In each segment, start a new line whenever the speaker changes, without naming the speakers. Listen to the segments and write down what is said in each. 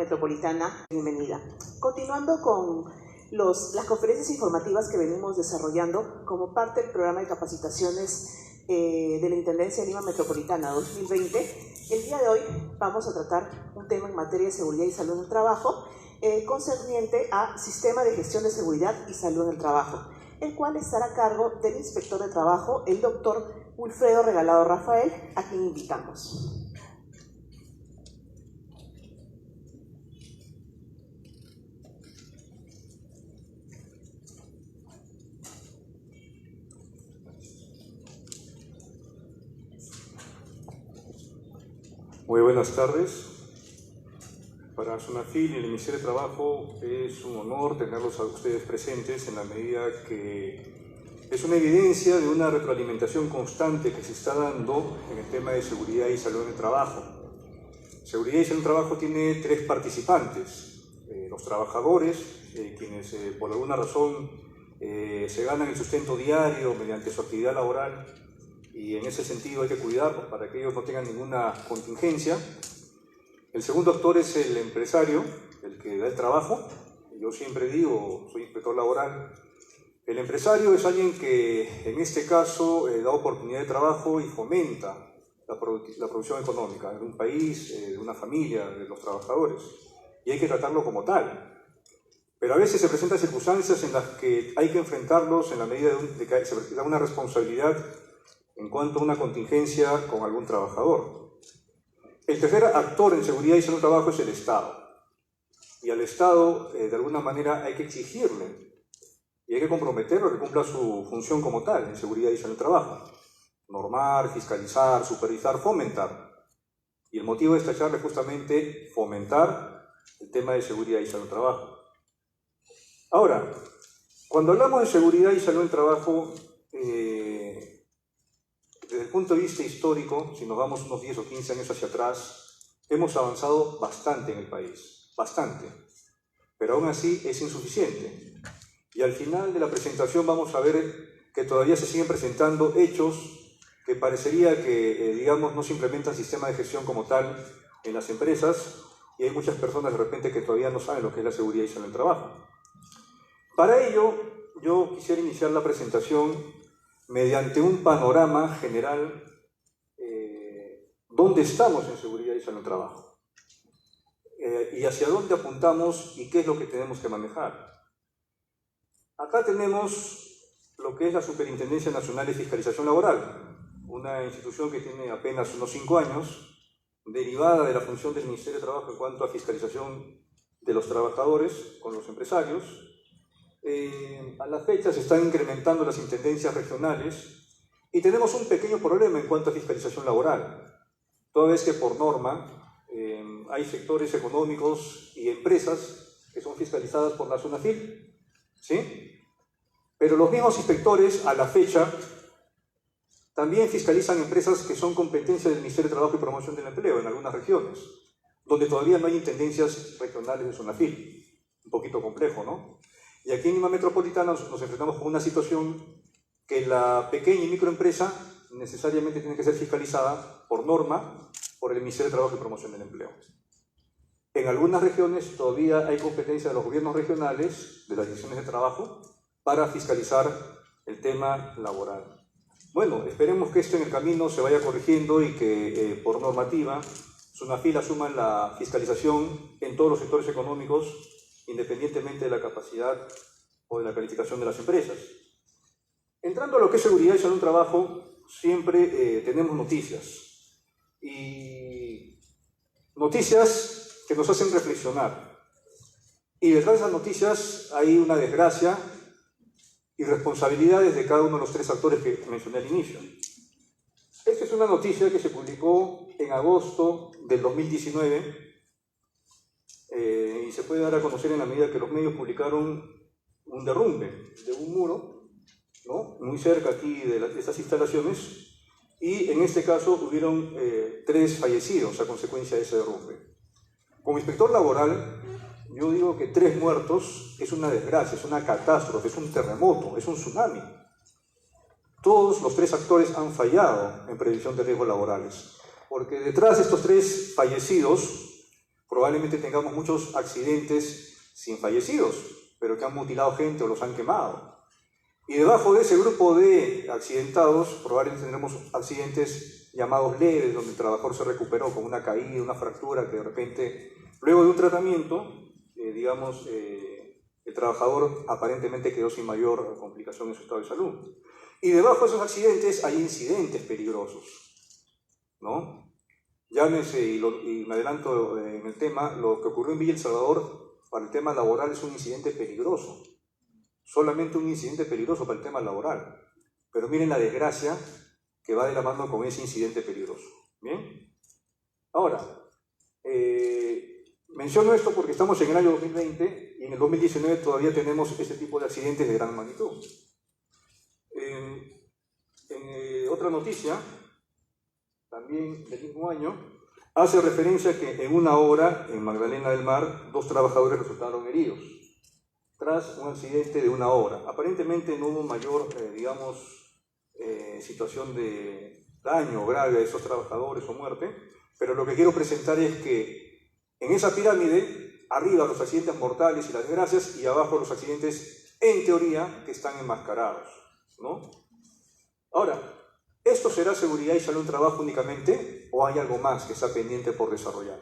Metropolitana, bienvenida. Continuando con las conferencias informativas que venimos desarrollando como parte del programa de capacitaciones de la Intendencia de Lima Metropolitana 2020, el día de hoy vamos a tratar un tema en materia de seguridad y salud en el trabajo concerniente a Sistema de Gestión de Seguridad y Salud en el Trabajo, el cual estará a cargo del inspector de trabajo, el doctor Wilfredo Regalado Rafael, a quien invitamos.
Muy buenas tardes. Para SUNAFIL y el Ministerio de Trabajo es un honor tenerlos a ustedes presentes en la medida que es una evidencia de una retroalimentación constante que se está dando en el tema de seguridad y salud en el trabajo. Seguridad y salud en el trabajo tiene tres participantes: los trabajadores, quienes por alguna razón se ganan el sustento diario mediante su actividad laboral, y en ese sentido hay que cuidarlos para que ellos no tengan ninguna contingencia. El segundo actor es el empresario, el que da el trabajo. Yo siempre digo, soy inspector laboral, el empresario es alguien que en este caso da oportunidad de trabajo y fomenta la producción económica de un país, de una familia, de los trabajadores, y hay que tratarlo como tal. Pero a veces se presentan circunstancias en las que hay que enfrentarlos en la medida de que se da una responsabilidad en cuanto a una contingencia con algún trabajador. El tercer actor en seguridad y salud del trabajo es el Estado. Y al Estado, de alguna manera, hay que exigirle y hay que comprometerlo a que cumpla su función como tal en seguridad y salud del trabajo. Normar, fiscalizar, supervisar, fomentar. Y el motivo de esta charla es justamente fomentar el tema de seguridad y salud del trabajo. Ahora, cuando hablamos de seguridad y salud del trabajo, desde el punto de vista histórico, si nos vamos unos 10 o 15 años hacia atrás, hemos avanzado bastante en el país, bastante, pero aún así es insuficiente. Y al final de la presentación vamos a ver que todavía se siguen presentando hechos que parecería que, digamos, no se implementa el sistema de gestión como tal en las empresas, y hay muchas personas de repente que todavía no saben lo que es la seguridad y salud del trabajo. Para ello, yo quisiera iniciar la presentación mediante un panorama general dónde estamos en seguridad y salud del trabajo, y hacia dónde apuntamos y qué es lo que tenemos que manejar. Acá tenemos lo que es la Superintendencia Nacional de Fiscalización Laboral, una institución que tiene apenas unos 5 años, derivada de la función del Ministerio de Trabajo en cuanto a fiscalización de los trabajadores con los empresarios. A la fecha se están incrementando las intendencias regionales y tenemos un pequeño problema en cuanto a fiscalización laboral, toda vez que por norma hay sectores económicos y empresas que son fiscalizadas por la SUNAFIL, ¿sí? Pero los mismos inspectores a la fecha también fiscalizan empresas que son competencia del Ministerio de Trabajo y Promoción del Empleo en algunas regiones, donde todavía no hay intendencias regionales de SUNAFIL. Un poquito complejo, ¿no? Y aquí en Lima Metropolitana nos enfrentamos con una situación que la pequeña y microempresa necesariamente tiene que ser fiscalizada por norma por el Ministerio de Trabajo y Promoción del Empleo. En algunas regiones todavía hay competencia de los gobiernos regionales, de las direcciones de trabajo, para fiscalizar el tema laboral. Bueno, esperemos que esto en el camino se vaya corrigiendo y que por normativa SUNAFIL asuma la fiscalización en todos los sectores económicos, independientemente de la capacidad o de la calificación de las empresas. Entrando a lo que es seguridad y salud del trabajo, siempre tenemos noticias. Y noticias que nos hacen reflexionar. Y detrás de esas noticias hay una desgracia y responsabilidades de cada uno de los tres actores que mencioné al inicio. Esta es una noticia que se publicó en agosto del 2019, y se puede dar a conocer en la medida que los medios publicaron un derrumbe de un muro, ¿no?, muy cerca aquí de estas instalaciones, y en este caso hubieron 3 fallecidos a consecuencia de ese derrumbe. Como inspector laboral, yo digo que 3 muertos es una desgracia, es una catástrofe, es un terremoto, es un tsunami. Todos los 3 actores han fallado en prevención de riesgos laborales, porque detrás de estos 3 fallecidos probablemente tengamos muchos accidentes sin fallecidos, pero que han mutilado gente o los han quemado. Y debajo de ese grupo de accidentados, probablemente tendremos accidentes llamados leves, donde el trabajador se recuperó con una caída, una fractura, que de repente, luego de un tratamiento, el trabajador aparentemente quedó sin mayor complicación en su estado de salud. Y debajo de esos accidentes hay incidentes peligrosos, ¿no? Llámese, y me adelanto en el tema, lo que ocurrió en Villa El Salvador para el tema laboral es un incidente peligroso. Solamente un incidente peligroso para el tema laboral. Pero miren la desgracia que va de la mano con ese incidente peligroso. ¿Bien? Ahora, menciono esto porque estamos en el año 2020 y en el 2019 todavía tenemos ese tipo de accidentes de gran magnitud. Otra noticia, también del mismo año, hace referencia que en una obra en Magdalena del Mar, 2 trabajadores resultaron heridos tras un accidente de una obra. Aparentemente no hubo mayor, situación de daño grave a esos trabajadores o muerte, pero lo que quiero presentar es que en esa pirámide, arriba los accidentes mortales y las desgracias, y abajo los accidentes, en teoría, que están enmascarados, ¿no? Ahora, ¿esto será seguridad y salud en trabajo únicamente o hay algo más que está pendiente por desarrollar?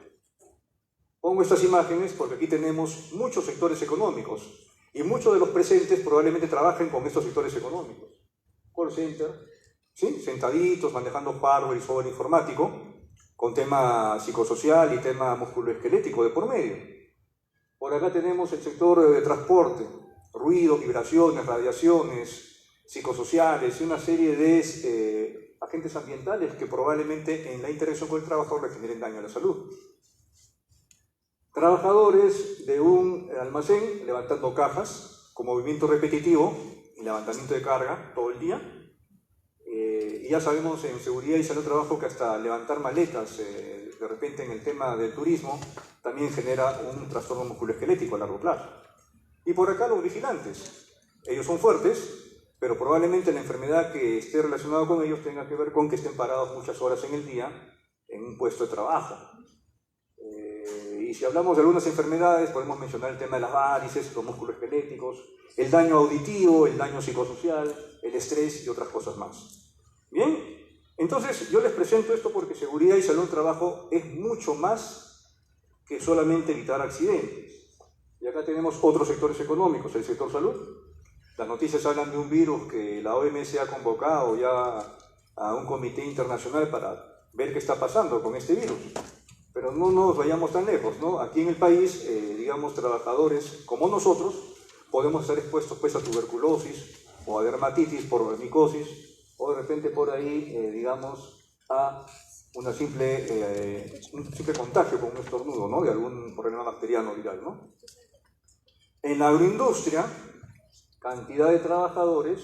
Pongo estas imágenes porque aquí tenemos muchos sectores económicos y muchos de los presentes probablemente trabajen con estos sectores económicos. Call center, ¿sí? Sentaditos, manejando hardware y software informático, con tema psicosocial y tema musculoesquelético de por medio. Por acá tenemos el sector de transporte, ruido, vibraciones, radiaciones, psicosociales y una serie de agentes ambientales que probablemente en la interacción con el trabajador le generen daño a la salud. Trabajadores de un almacén levantando cajas con movimiento repetitivo y levantamiento de carga todo el día. Y ya sabemos en seguridad y salud de trabajo que hasta levantar maletas, de repente en el tema del turismo, también genera un trastorno musculoesquelético a largo plazo. Y por acá los vigilantes. Ellos son fuertes, pero probablemente la enfermedad que esté relacionada con ellos tenga que ver con que estén parados muchas horas en el día en un puesto de trabajo. Y si hablamos de algunas enfermedades, podemos mencionar el tema de las varices, los músculos esqueléticos, el daño auditivo, el daño psicosocial, el estrés y otras cosas más. Bien, entonces yo les presento esto porque seguridad y salud en trabajo es mucho más que solamente evitar accidentes. Y acá tenemos otros sectores económicos, el sector salud. Las noticias hablan de un virus que la OMS ha convocado ya a un comité internacional para ver qué está pasando con este virus. Pero no nos vayamos tan lejos, ¿no? Aquí en el país, trabajadores como nosotros, podemos estar expuestos pues, a tuberculosis o a dermatitis por micosis, o de repente por ahí, a un simple contagio con un estornudo, ¿no? De algún problema bacteriano viral, ¿no? En la agroindustria, cantidad de trabajadores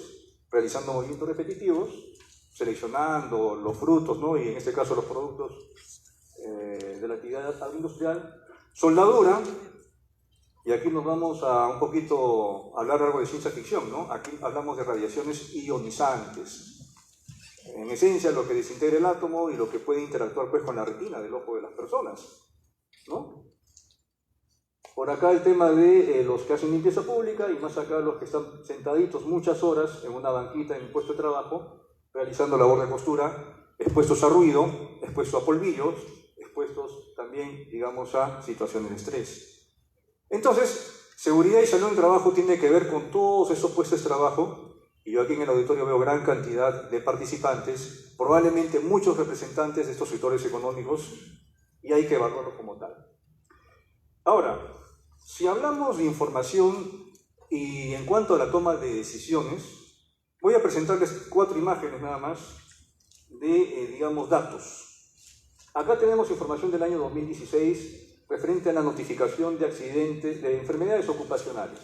realizando movimientos repetitivos, seleccionando los frutos, ¿no? Y en este caso los productos de la actividad agroindustrial, soldadura, y aquí nos vamos a un poquito a hablar algo de ciencia ficción, ¿no? Aquí hablamos de radiaciones ionizantes, en esencia lo que desintegra el átomo y lo que puede interactuar pues, con la retina del ojo de las personas, ¿no? Por acá el tema de los que hacen limpieza pública y más acá los que están sentaditos muchas horas en una banquita en un puesto de trabajo, realizando labor de costura, expuestos a ruido, expuestos a polvillos, expuestos también, a situaciones de estrés. Entonces, seguridad y salud en trabajo tiene que ver con todos esos puestos de trabajo, y yo aquí en el auditorio veo gran cantidad de participantes, probablemente muchos representantes de estos sectores económicos, y hay que evaluarlos como tal. Ahora, si hablamos de información y en cuanto a la toma de decisiones, voy a presentarles 4 imágenes nada más de, datos. Acá tenemos información del año 2016 referente a la notificación de accidentes, de enfermedades ocupacionales.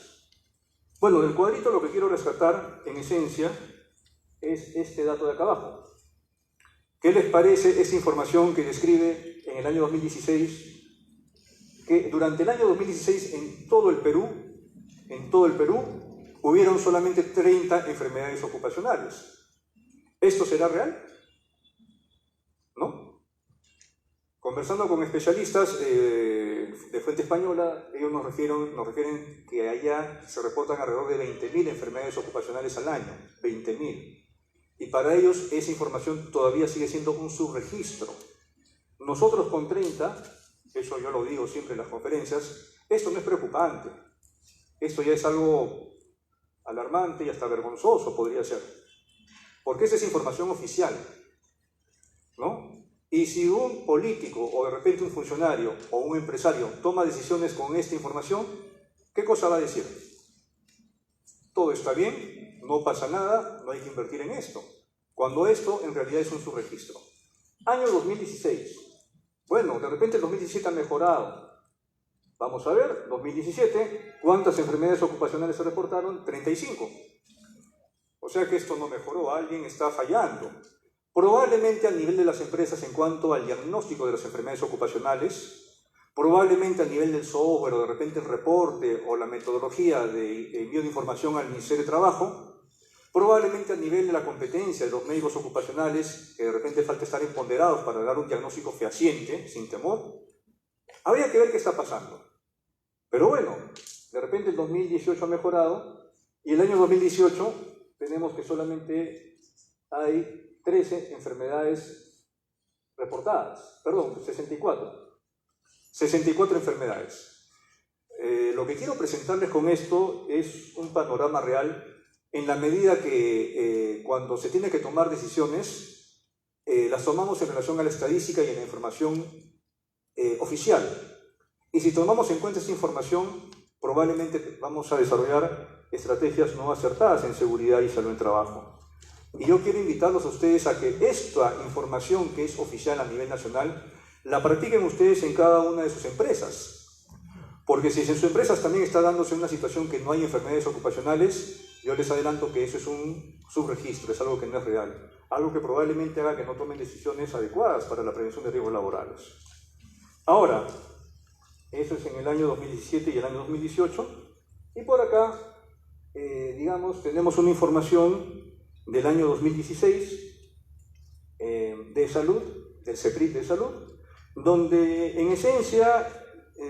Bueno, del cuadrito lo que quiero rescatar, en esencia, es este dato de acá abajo. ¿Qué les parece esa información que describe en el año 2016 que durante el año 2016 en todo el Perú, hubieron solamente 30 enfermedades ocupacionales? ¿Esto será real? ¿No? Conversando con especialistas, de fuente española, ellos nos refieren que allá se reportan alrededor de 20.000 enfermedades ocupacionales al año, 20.000. Y para ellos esa información todavía sigue siendo un subregistro. Nosotros con 30, eso yo lo digo siempre en las conferencias, esto no es preocupante. Esto ya es algo alarmante y hasta vergonzoso podría ser. Porque esa es información oficial, ¿no? Y si un político o de repente un funcionario o un empresario toma decisiones con esta información, ¿qué cosa va a decir? Todo está bien, no pasa nada, no hay que invertir en esto. Cuando esto en realidad es un subregistro. Año 2016. Bueno, de repente el 2017 ha mejorado. Vamos a ver, 2017, ¿cuántas enfermedades ocupacionales se reportaron? 35. O sea que esto no mejoró, alguien está fallando. Probablemente al nivel de las empresas en cuanto al diagnóstico de las enfermedades ocupacionales, probablemente al nivel del software o de repente el reporte o la metodología de envío de información al Ministerio de Trabajo, probablemente al nivel de la competencia de los médicos ocupacionales, que de repente falta estar empoderados para dar un diagnóstico fehaciente, sin temor. Habría que ver qué está pasando. Pero bueno, de repente el 2018 ha mejorado y el año 2018 tenemos que solamente hay 13 enfermedades reportadas, perdón, 64. 64 enfermedades. Lo que quiero presentarles con esto es un panorama real en la medida que cuando se tiene que tomar decisiones, las tomamos en relación a la estadística y a la información oficial. Y si tomamos en cuenta esta información, probablemente vamos a desarrollar estrategias no acertadas en seguridad y salud en trabajo. Y yo quiero invitarlos a ustedes a que esta información que es oficial a nivel nacional, la practiquen ustedes en cada una de sus empresas. Porque si en sus empresas también está dándose una situación que no hay enfermedades ocupacionales, yo les adelanto que eso es un subregistro, es algo que no es real. Algo que probablemente haga que no tomen decisiones adecuadas para la prevención de riesgos laborales. Ahora, eso es en el año 2017 y el año 2018. Y por acá, digamos, tenemos una información del año 2016 de salud, del CEPRIT de salud, donde en esencia,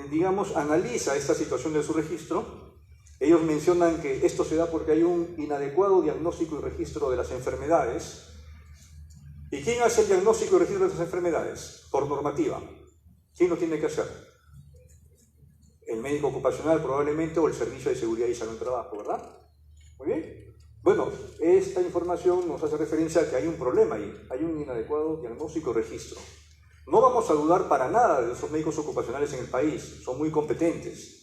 digamos, analiza esta situación de su registro. Ellos mencionan que esto se da porque hay un inadecuado diagnóstico y registro de las enfermedades. ¿Y quién hace el diagnóstico y registro de las enfermedades? Por normativa. ¿Quién lo tiene que hacer? El médico ocupacional probablemente o el Servicio de Seguridad y Salud en Trabajo, ¿verdad? Muy bien. Bueno, esta información nos hace referencia a que hay un problema ahí, hay un inadecuado diagnóstico y registro. No vamos a dudar para nada de esos médicos ocupacionales en el país, son muy competentes.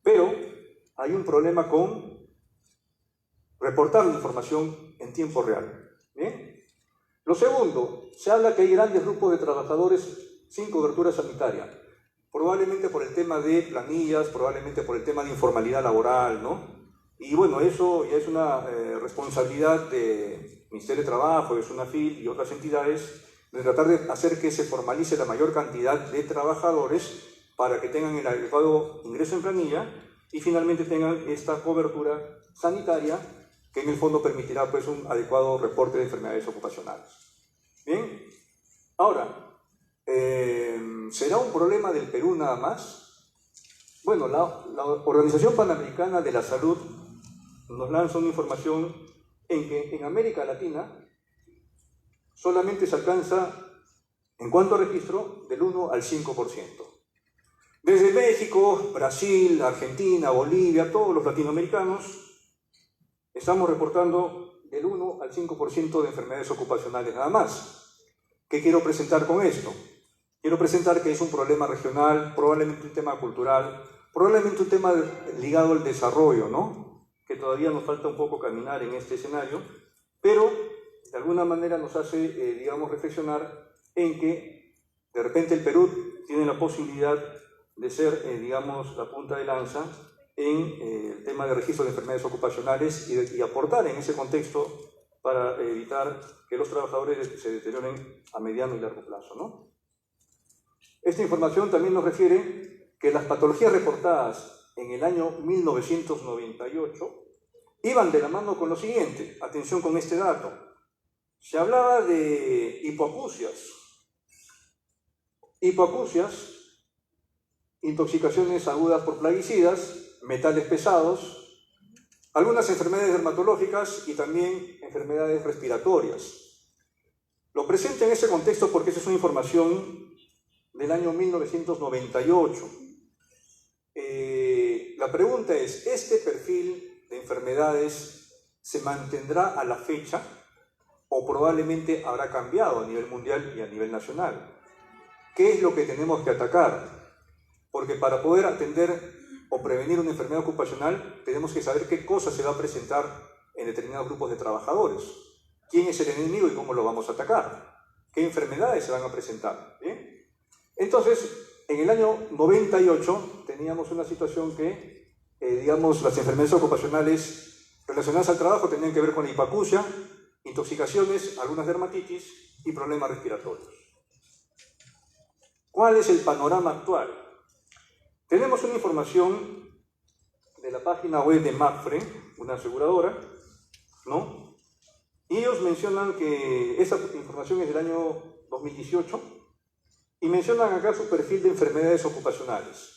Pero hay un problema con reportar la información en tiempo real. ¿Bien? Lo segundo, se habla que hay grandes grupos de trabajadores sin cobertura sanitaria, probablemente por el tema de planillas, probablemente por el tema de informalidad laboral, ¿no? Y bueno, eso ya es una responsabilidad del Ministerio de Trabajo, de SUNAFIL y otras entidades, de tratar de hacer que se formalice la mayor cantidad de trabajadores para que tengan el adecuado ingreso en planilla y finalmente tengan esta cobertura sanitaria que en el fondo permitirá pues un adecuado reporte de enfermedades ocupacionales. Bien, ahora, ¿será un problema del Perú nada más? Bueno, la Organización Panamericana de la Salud nos lanza una información en que en América Latina solamente se alcanza, en cuanto a registro, del 1 al 5%. Desde México, Brasil, Argentina, Bolivia, todos los latinoamericanos, estamos reportando del 1 al 5% de enfermedades ocupacionales nada más. ¿Qué quiero presentar con esto? Quiero presentar que es un problema regional, probablemente un tema cultural, probablemente un tema ligado al desarrollo, ¿no? Que todavía nos falta un poco caminar en este escenario, pero de alguna manera nos hace, digamos, reflexionar en que de repente el Perú tiene la posibilidad de ser, digamos, la punta de lanza en el tema de registro de enfermedades ocupacionales y aportar en ese contexto para evitar que los trabajadores se deterioren a mediano y largo plazo, ¿no? Esta información también nos refiere que las patologías reportadas en el año 1998 iban de la mano con lo siguiente. Atención con este dato. Se hablaba de hipoacusias. Hipoacusias intoxicaciones agudas por plaguicidas, metales pesados, algunas enfermedades dermatológicas y también enfermedades respiratorias. Lo presento en ese contexto porque esa es una información del año 1998. La pregunta es, ¿este perfil de enfermedades se mantendrá a la fecha o probablemente habrá cambiado a nivel mundial y a nivel nacional? ¿Qué es lo que tenemos que atacar? Porque para poder atender o prevenir una enfermedad ocupacional tenemos que saber qué cosas se va a presentar en determinados grupos de trabajadores. ¿Quién es el enemigo y cómo lo vamos a atacar? ¿Qué enfermedades se van a presentar? ¿Bien? Entonces, en el año 98 teníamos una situación que, digamos, las enfermedades ocupacionales relacionadas al trabajo tenían que ver con la hipacusia, intoxicaciones, algunas dermatitis y problemas respiratorios. ¿Cuál es el panorama actual? Tenemos una información de la página web de MAPFRE, una aseguradora, ¿no? Y ellos mencionan que esa información es del año 2018 y mencionan acá su perfil de enfermedades ocupacionales.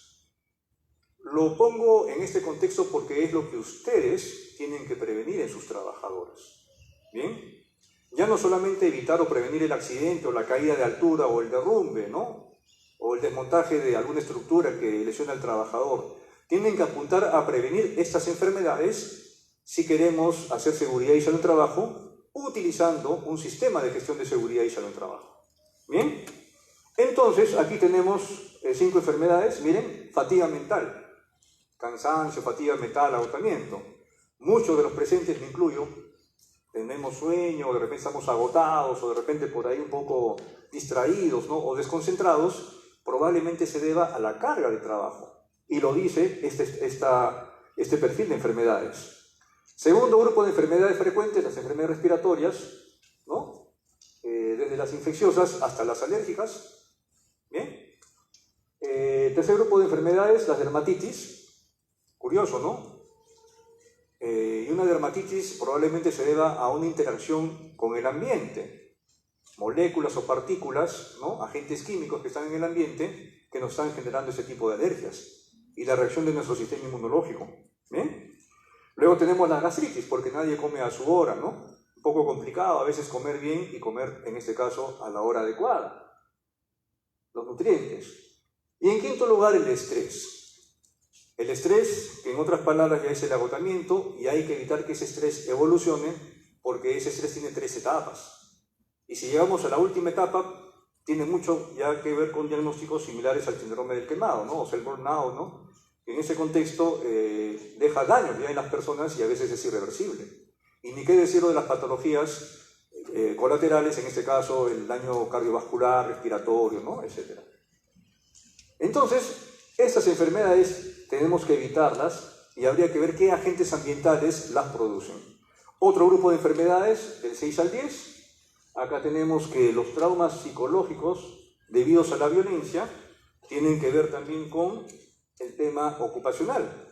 Lo pongo en este contexto porque es lo que ustedes tienen que prevenir en sus trabajadores. ¿Bien? Ya no solamente evitar o prevenir el accidente o la caída de altura o el derrumbe, ¿no? O el desmontaje de alguna estructura que lesiona al trabajador. Tienen que apuntar a prevenir estas enfermedades si queremos hacer seguridad y salud en trabajo, utilizando un sistema de gestión de seguridad y salud en trabajo. ¿Bien? Entonces, aquí tenemos 5 enfermedades. Miren, fatiga mental, cansancio, fatiga mental, agotamiento. Muchos de los presentes, me incluyo, tenemos sueño, de repente estamos agotados, o de repente por ahí un poco distraídos, ¿no? O desconcentrados. Probablemente se deba a la carga de trabajo. Y lo dice este perfil de enfermedades. Segundo grupo de enfermedades frecuentes, las enfermedades respiratorias, ¿no? Desde las infecciosas hasta las alérgicas. ¿Bien? Tercer grupo de enfermedades, las dermatitis. Curioso, ¿no? Y una dermatitis probablemente se deba a una interacción con el ambiente. Moléculas o partículas, ¿no? Agentes químicos que están en el ambiente que nos están generando ese tipo de alergias y la reacción de nuestro sistema inmunológico. ¿Bien? Luego tenemos la gastritis, porque nadie come a su hora, ¿no? Un poco complicado a veces comer bien y comer, en este caso, a la hora adecuada. Los nutrientes. Y en quinto lugar, el estrés. El estrés, que en otras palabras ya es el agotamiento, y hay que evitar que ese estrés evolucione, porque ese estrés tiene 3 etapas. Y si llegamos a la última etapa, tiene mucho ya que ver con diagnósticos similares al síndrome del quemado, ¿no? O sea, el burnout, ¿no? En ese contexto deja daños ya en las personas y a veces es irreversible. Y ni qué decirlo de las patologías colaterales, en este caso el daño cardiovascular, respiratorio, ¿no? Etcétera. Entonces, estas enfermedades tenemos que evitarlas y habría que ver qué agentes ambientales las producen. Otro grupo de enfermedades, del 6 al 10, acá tenemos que los traumas psicológicos debidos a la violencia tienen que ver también con el tema ocupacional.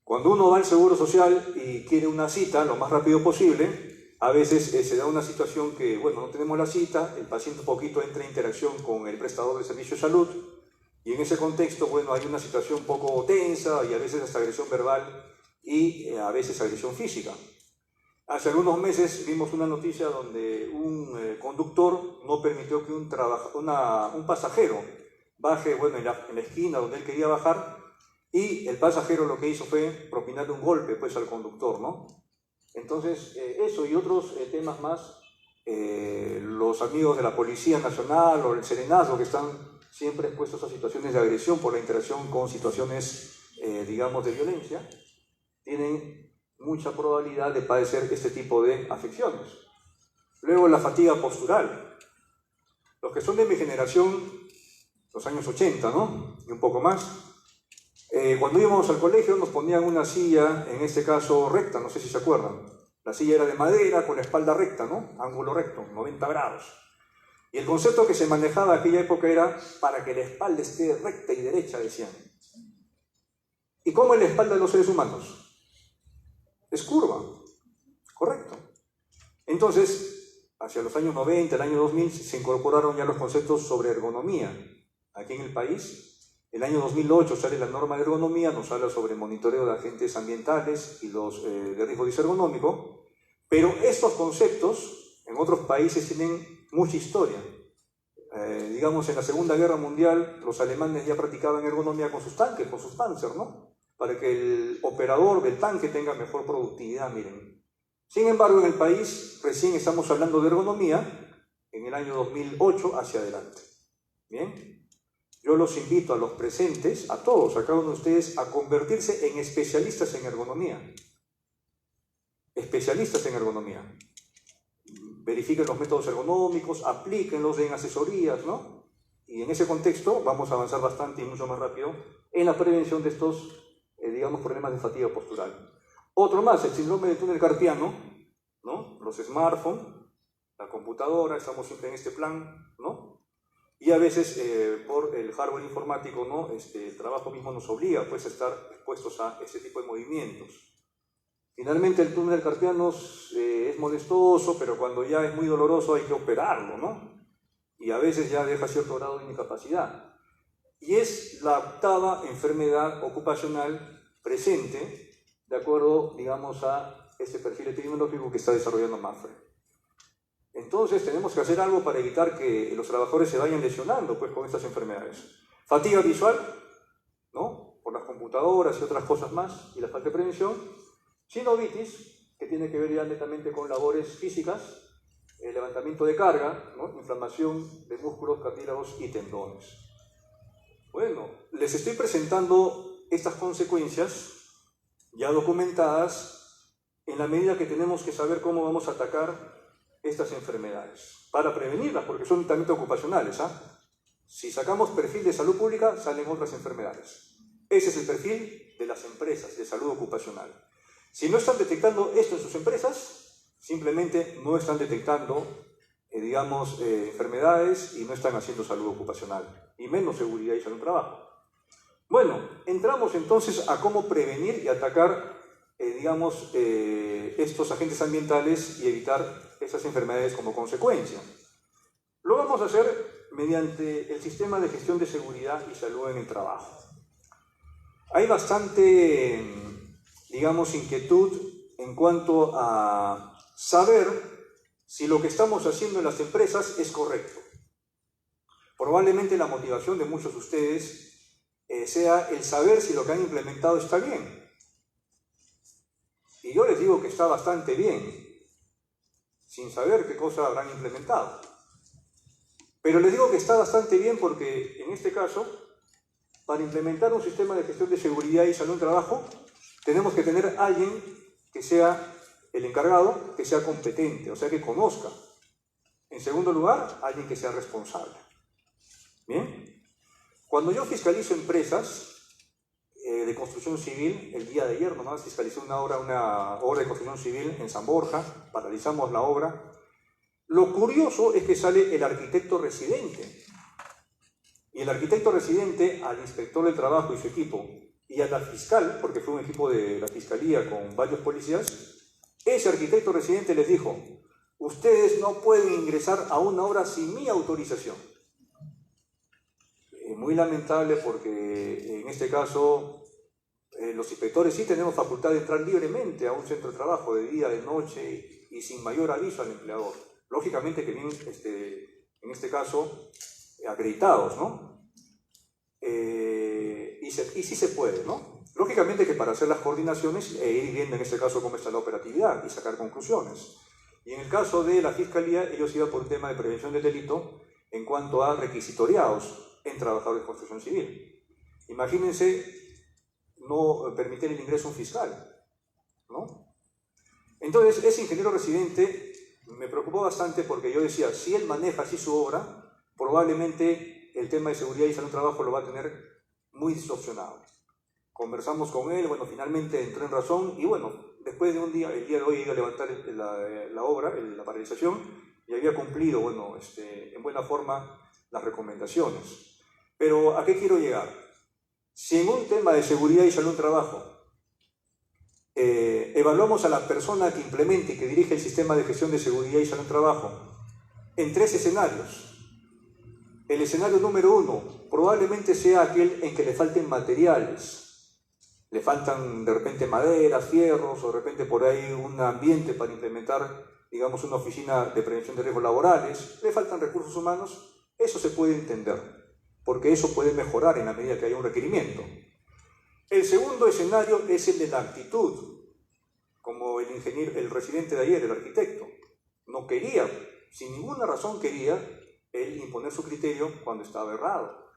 Cuando uno va al Seguro Social y quiere una cita lo más rápido posible, a veces se da una situación que, bueno, no tenemos la cita, el paciente un poquito entra en interacción con el prestador de servicio de salud y en ese contexto, bueno, hay una situación un poco tensa y a veces hasta agresión verbal y a veces agresión física. Hace algunos meses vimos una noticia donde un conductor no permitió que un pasajero baje, bueno, en la esquina donde él quería bajar, y el pasajero lo que hizo fue propinarle un golpe pues al conductor, ¿no? Entonces, eso y otros temas más, los amigos de la Policía Nacional o el Serenazgo que están siempre expuestos a situaciones de agresión por la interacción con situaciones, digamos, de violencia, tienen mucha probabilidad de padecer este tipo de afecciones. Luego la fatiga postural. Los que son de mi generación, los años 80, ¿no? Y un poco más, cuando íbamos al colegio nos ponían una silla, en este caso recta, no sé si se acuerdan. La silla era de madera con la espalda recta, ¿no? Ángulo recto, 90 grados. Y el concepto que se manejaba en aquella época era para que la espalda esté recta y derecha, decían. ¿Y cómo es la espalda de los seres humanos? Es curva, correcto. Entonces, hacia los años 90, el año 2000, se incorporaron ya los conceptos sobre ergonomía aquí en el país El año 2008 sale la norma de ergonomía, nos habla sobre el monitoreo de agentes ambientales y los de riesgo disergonómico, pero estos conceptos en otros países tienen mucha historia. Digamos, en la Segunda Guerra Mundial los alemanes ya practicaban ergonomía con sus tanques, con sus Panzer, ¿no? Para que el operador del tanque tenga mejor productividad, miren. Sin embargo, en el país recién estamos hablando de ergonomía en el año 2008 hacia adelante. Bien, yo los invito a los presentes, a todos, a cada uno de ustedes, a convertirse en especialistas en ergonomía. Especialistas en ergonomía. Verifiquen los métodos ergonómicos, aplíquenlos en asesorías, ¿no? Y en ese contexto vamos a avanzar bastante y mucho más rápido en la prevención de estos, digamos, problemas de fatiga postural. Otro más, el síndrome del túnel carpiano, ¿no? Los smartphones, la computadora, estamos siempre en este plan, ¿no? Y a veces por el hardware informático, ¿no? El trabajo mismo nos obliga pues, a estar expuestos a este tipo de movimientos. Finalmente el túnel carpiano es molestoso, pero cuando ya es muy doloroso hay que operarlo, ¿no? Y a veces ya deja cierto grado de incapacidad. Y es la octava enfermedad ocupacional presente, de acuerdo, digamos, a este perfil epidemiológico que está desarrollando Mafre. Entonces tenemos que hacer algo para evitar que los trabajadores se vayan lesionando pues, con estas enfermedades. Fatiga visual, ¿no? Por las computadoras y otras cosas más, y la falta de prevención. Sinovitis, que tiene que ver ya netamente con labores físicas, el levantamiento de carga, ¿no? Inflamación de músculos, cartílagos y tendones. Bueno, les estoy presentando estas consecuencias ya documentadas en la medida que tenemos que saber cómo vamos a atacar estas enfermedades, para prevenirlas, porque son también ocupacionales. Si sacamos perfil de salud pública, salen otras enfermedades. Ese es el perfil de las empresas de salud ocupacional. Si no están detectando esto en sus empresas, simplemente no están detectando, digamos, enfermedades y no están haciendo salud ocupacional, y menos seguridad y salud en trabajo. Bueno, entramos entonces a cómo prevenir y atacar, digamos, estos agentes ambientales y evitar esas enfermedades como consecuencia. Lo vamos a hacer mediante el sistema de gestión de seguridad y salud en el trabajo. Hay bastante, digamos, inquietud en cuanto a saber si lo que estamos haciendo en las empresas es correcto. Probablemente la motivación de muchos de ustedes sea el saber si lo que han implementado está bien. Y yo les digo que está bastante bien, sin saber qué cosa habrán implementado. Pero les digo que está bastante bien porque, en este caso, para implementar un sistema de gestión de seguridad y salud en trabajo, tenemos que tener a alguien que sea el encargado, que sea competente, o sea, que conozca. En segundo lugar, alguien que sea responsable. ¿Bien? Cuando yo fiscalizo empresas de construcción civil, el día de ayer nomás fiscalicé una obra de construcción civil en San Borja, paralizamos la obra. Lo curioso es que sale el arquitecto residente. Y el arquitecto residente al inspector del trabajo y su equipo, y a la fiscal, porque fue un equipo de la fiscalía con varios policías, ese arquitecto residente les dijo: ustedes no pueden ingresar a una obra sin mi autorización. Muy lamentable porque en este caso los inspectores sí tenemos facultad de entrar libremente a un centro de trabajo de día, de noche y sin mayor aviso al empleador. Lógicamente que bien, en este caso, acreditados, ¿no? Y sí se puede, ¿no? Lógicamente que para hacer las coordinaciones ir viendo en este caso cómo está la operatividad y sacar conclusiones. Y en el caso de la Fiscalía, ellos iban por un tema de prevención del delito en cuanto a requisitoriados en trabajadores de construcción civil. Imagínense no permitir el ingreso a un fiscal, ¿no? Entonces, ese ingeniero residente me preocupó bastante porque yo decía, si él maneja así su obra, probablemente el tema de seguridad y salud en trabajo lo va a tener muy distorsionado. Conversamos con él, bueno, finalmente entró en razón y bueno, después de un día, el día de hoy iba a levantar la obra, la paralización, y había cumplido, bueno, en buena forma las recomendaciones. Pero ¿a qué quiero llegar? Si en un tema de seguridad y salud en trabajo evaluamos a la persona que implemente y que dirige el sistema de gestión de seguridad y salud en trabajo en 3 escenarios: El escenario número 1 probablemente sea aquel en que le falten materiales. Le faltan de repente maderas, fierros, o de repente por ahí un ambiente para implementar, digamos, una oficina de prevención de riesgos laborales. Le faltan recursos humanos. Eso se puede entender, porque eso puede mejorar en la medida que haya un requerimiento. El segundo escenario es el de la actitud, como el ingeniero, el residente de ayer, el arquitecto. No quería, sin ninguna razón quería, él imponer su criterio cuando estaba errado.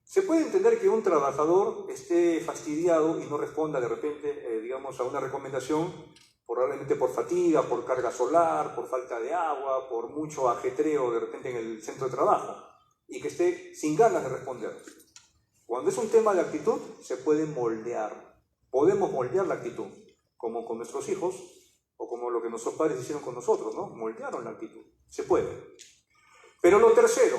Se puede entender que un trabajador esté fastidiado y no responda de repente, digamos, a una recomendación, probablemente por fatiga, por carga solar, por falta de agua, por mucho ajetreo de repente en el centro de trabajo, y que esté sin ganas de responder. Cuando es un tema de actitud, se puede moldear. Podemos moldear la actitud, como con nuestros hijos, o como lo que nuestros padres hicieron con nosotros, ¿no? Moldearon la actitud. Se puede. Pero lo tercero,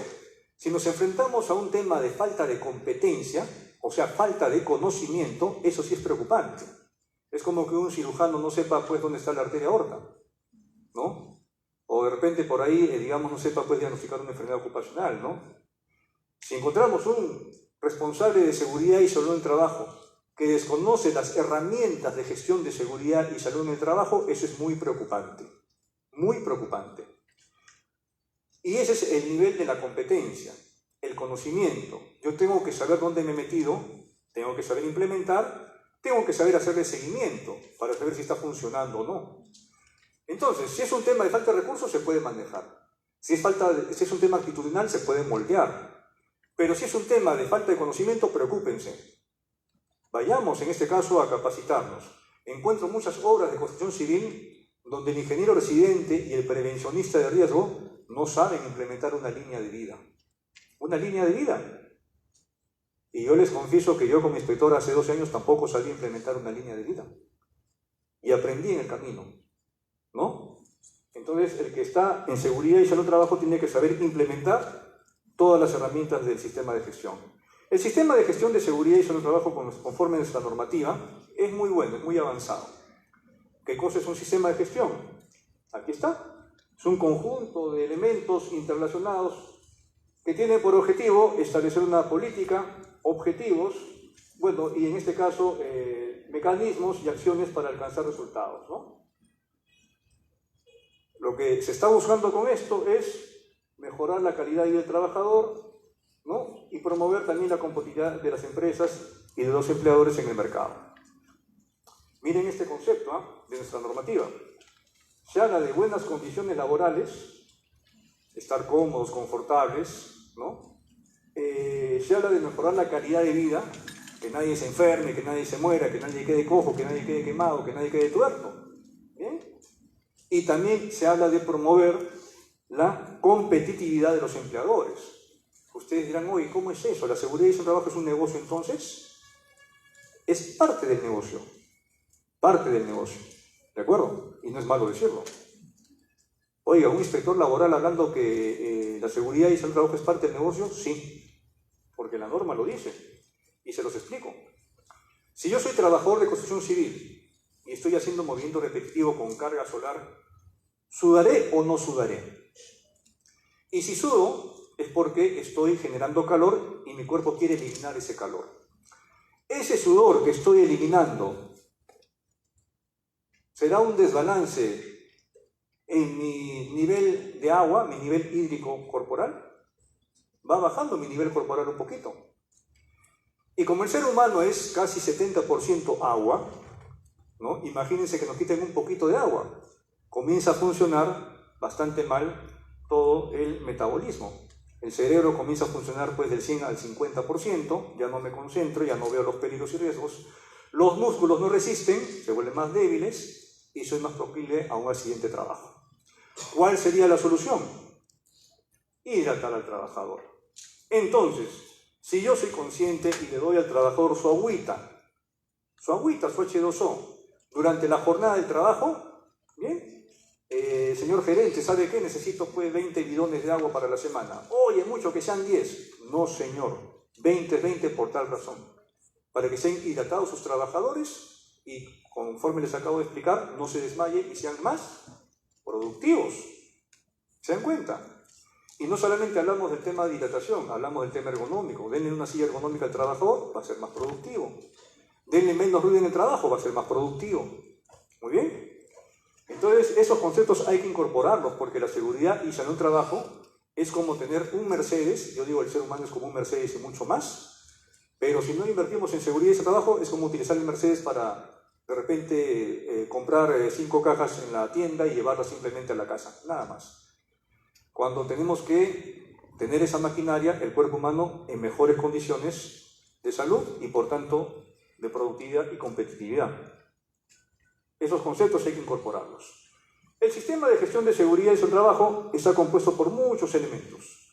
si nos enfrentamos a un tema de falta de competencia, o sea, falta de conocimiento, eso sí es preocupante. Es como que un cirujano no sepa, pues, dónde está la arteria aorta, ¿no? O de repente por ahí, digamos, no sepa, pues, diagnosticar una enfermedad ocupacional, ¿no? Si encontramos un responsable de seguridad y salud en el trabajo que desconoce las herramientas de gestión de seguridad y salud en el trabajo, eso es muy preocupante, muy preocupante. Y ese es el nivel de la competencia, el conocimiento. Yo tengo que saber dónde me he metido, tengo que saber implementar, tengo que saber hacerle seguimiento para saber si está funcionando o no. Entonces, si es un tema de falta de recursos, se puede manejar. Si es un tema actitudinal, se puede moldear. Pero si es un tema de falta de conocimiento, preocúpense. Vayamos, en este caso, a capacitarnos. Encuentro muchas obras de construcción civil donde el ingeniero residente y el prevencionista de riesgo no saben implementar una línea de vida. Una línea de vida. Y yo les confieso que yo como inspector hace 12 años tampoco sabía implementar una línea de vida. Y aprendí en el camino, ¿no? Entonces, el que está en seguridad y salud del trabajo tiene que saber implementar todas las herramientas del sistema de gestión. El sistema de gestión de seguridad y salud del trabajo, conforme a nuestra normativa, es muy bueno, es muy avanzado. ¿Qué cosa es un sistema de gestión? Aquí está. Es un conjunto de elementos interrelacionados que tiene por objetivo establecer una política, objetivos, bueno, y en este caso, mecanismos y acciones para alcanzar resultados, ¿no? Lo que se está buscando con esto es mejorar la calidad de vida del trabajador, ¿no? Y promover también la competitividad de las empresas y de los empleadores en el mercado. Miren este concepto de nuestra normativa. Se habla de buenas condiciones laborales, estar cómodos, confortables, ¿no? Se habla de mejorar la calidad de vida, que nadie se enferme, que nadie se muera, que nadie quede cojo, que nadie quede quemado, que nadie quede tuerto. ¿Bien? Y también se habla de promover la competitividad de los empleadores. Ustedes dirán, oye, ¿cómo es eso? ¿La seguridad y el trabajo es un negocio entonces? Es parte del negocio. Parte del negocio. ¿De acuerdo? Y no es malo decirlo. Oiga, un inspector laboral hablando que la seguridad y el trabajo es parte del negocio, sí. Porque la norma lo dice. Y se los explico. Si yo soy trabajador de construcción civil y estoy haciendo movimiento repetitivo con carga solar, ¿sudaré o no sudaré? Y si sudo, es porque estoy generando calor y mi cuerpo quiere eliminar ese calor. Ese sudor que estoy eliminando será un desbalance en mi nivel de agua, mi nivel hídrico corporal. Va bajando mi nivel corporal un poquito. Y como el ser humano es casi 70% agua, ¿no? Imagínense que nos quiten un poquito de agua. Comienza a funcionar bastante mal todo el metabolismo. El cerebro comienza a funcionar pues del 100 al 50%, ya no me concentro, ya no veo los peligros y riesgos. Los músculos no resisten, se vuelven más débiles y soy más proclive a un accidente de trabajo. ¿Cuál sería la solución? Hidratar al trabajador. Entonces, si yo soy consciente y le doy al trabajador su agüita, su H2O, durante la jornada del trabajo, ¿bien? Señor gerente, ¿sabe qué? Necesito pues 20 bidones de agua para la semana. Oye, mucho que sean 10. No, señor. 20 por tal razón. Para que sean hidratados sus trabajadores y, conforme les acabo de explicar, no se desmayen y sean más productivos. ¿Se dan cuenta? Y no solamente hablamos del tema de dilatación, hablamos del tema ergonómico. Denle una silla ergonómica al trabajador, va a ser más productivo. Denle menos ruido en el trabajo, va a ser más productivo. Muy bien. Entonces, esos conceptos hay que incorporarlos, porque la seguridad y salud en trabajo es como tener un Mercedes. Yo digo, el ser humano es como un Mercedes y mucho más. Pero si no invertimos en seguridad y trabajo, es como utilizar el Mercedes para, de repente, comprar 5 cajas en la tienda y llevarlas simplemente a la casa. Nada más. Cuando tenemos que tener esa maquinaria, el cuerpo humano en mejores condiciones de salud y, por tanto, de productividad y competitividad. Esos conceptos hay que incorporarlos. El sistema de gestión de seguridad y su trabajo está compuesto por muchos elementos.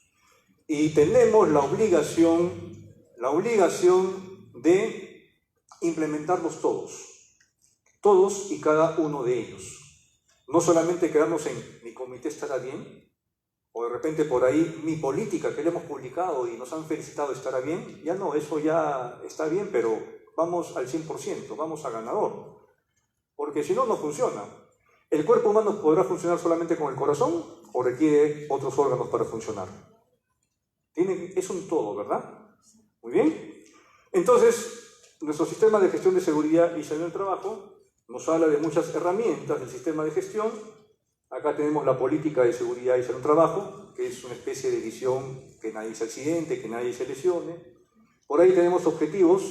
Y tenemos la obligación de implementarlos todos y cada uno de ellos. No solamente quedarnos en mi comité estará bien, o de repente por ahí mi política que le hemos publicado y nos han felicitado estará bien, ya no, eso ya está bien, pero vamos al 100%, vamos a ganador. Porque si no, no funciona. ¿El cuerpo humano podrá funcionar solamente con el corazón o requiere otros órganos para funcionar? Es un todo, ¿verdad? Muy bien. Entonces, nuestro sistema de gestión de seguridad y salud del trabajo nos habla de muchas herramientas del sistema de gestión. Acá tenemos la política de seguridad y salud del trabajo, que es una especie de visión que nadie se accidente, que nadie se lesione. Por ahí tenemos objetivos,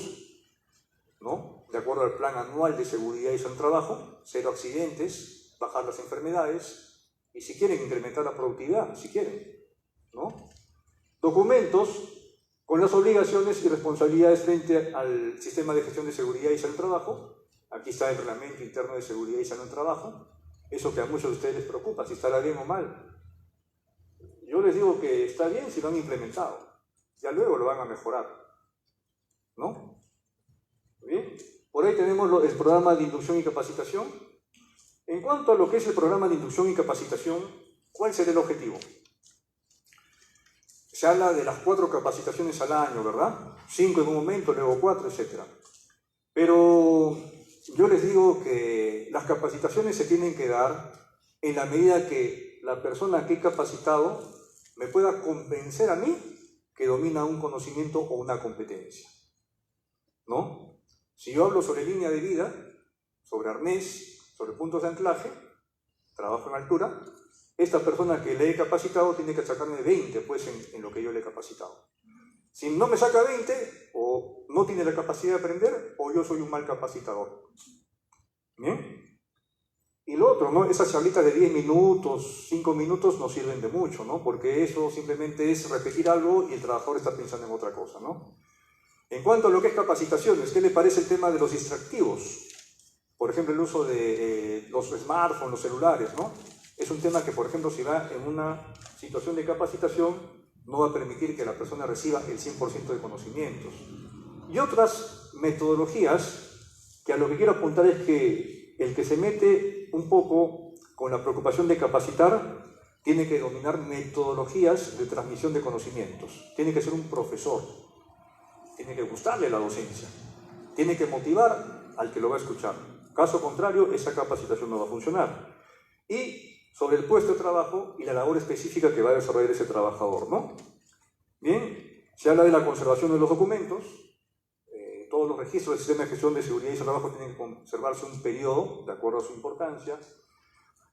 ¿no? De acuerdo al plan anual de seguridad y salud del trabajo, 0 accidentes, bajar las enfermedades, y si quieren incrementar la productividad, si quieren, ¿no? Documentos con las obligaciones y responsabilidades frente al sistema de gestión de seguridad y salud del trabajo. Aquí está el reglamento interno de seguridad y salud del trabajo. Eso que a muchos de ustedes les preocupa, si estará bien o mal. Yo les digo que está bien si lo han implementado. Ya luego lo van a mejorar, ¿no? Bien. Por ahí tenemos el programa de inducción y capacitación. En cuanto a lo que es el programa de inducción y capacitación, ¿cuál será el objetivo? Se habla de las 4 capacitaciones al año, ¿verdad? 5 en un momento, luego 4, etc. Pero yo les digo que las capacitaciones se tienen que dar en la medida que la persona que he capacitado me pueda convencer a mí que domina un conocimiento o una competencia, ¿no? Si yo hablo sobre línea de vida, sobre arnés, sobre puntos de anclaje, trabajo en altura, esta persona que le he capacitado tiene que sacarme 20 pues, en lo que yo le he capacitado. Si no me saca 20, o no tiene la capacidad de aprender, o yo soy un mal capacitador. ¿Bien? Y lo otro, ¿no? Esas charlitas de 10 minutos, 5 minutos no sirven de mucho, ¿no? Porque eso simplemente es repetir algo y el trabajador está pensando en otra cosa, ¿no? En cuanto a lo que es capacitaciones, ¿qué le parece el tema de los distractivos? Por ejemplo, el uso de los smartphones, los celulares, ¿no? Es un tema que, por ejemplo, si va en una situación de capacitación, no va a permitir que la persona reciba el 100% de conocimientos. Y otras metodologías que a lo que quiero apuntar es que el que se mete un poco con la preocupación de capacitar tiene que dominar metodologías de transmisión de conocimientos. Tiene que ser un profesor. Tiene que gustarle la docencia. Tiene que motivar al que lo va a escuchar. Caso contrario, esa capacitación no va a funcionar. Y sobre el puesto de trabajo y la labor específica que va a desarrollar ese trabajador, ¿no? Bien, se habla de la conservación de los documentos. Todos los registros del sistema de gestión de seguridad y trabajo tienen que conservarse un periodo, de acuerdo a su importancia.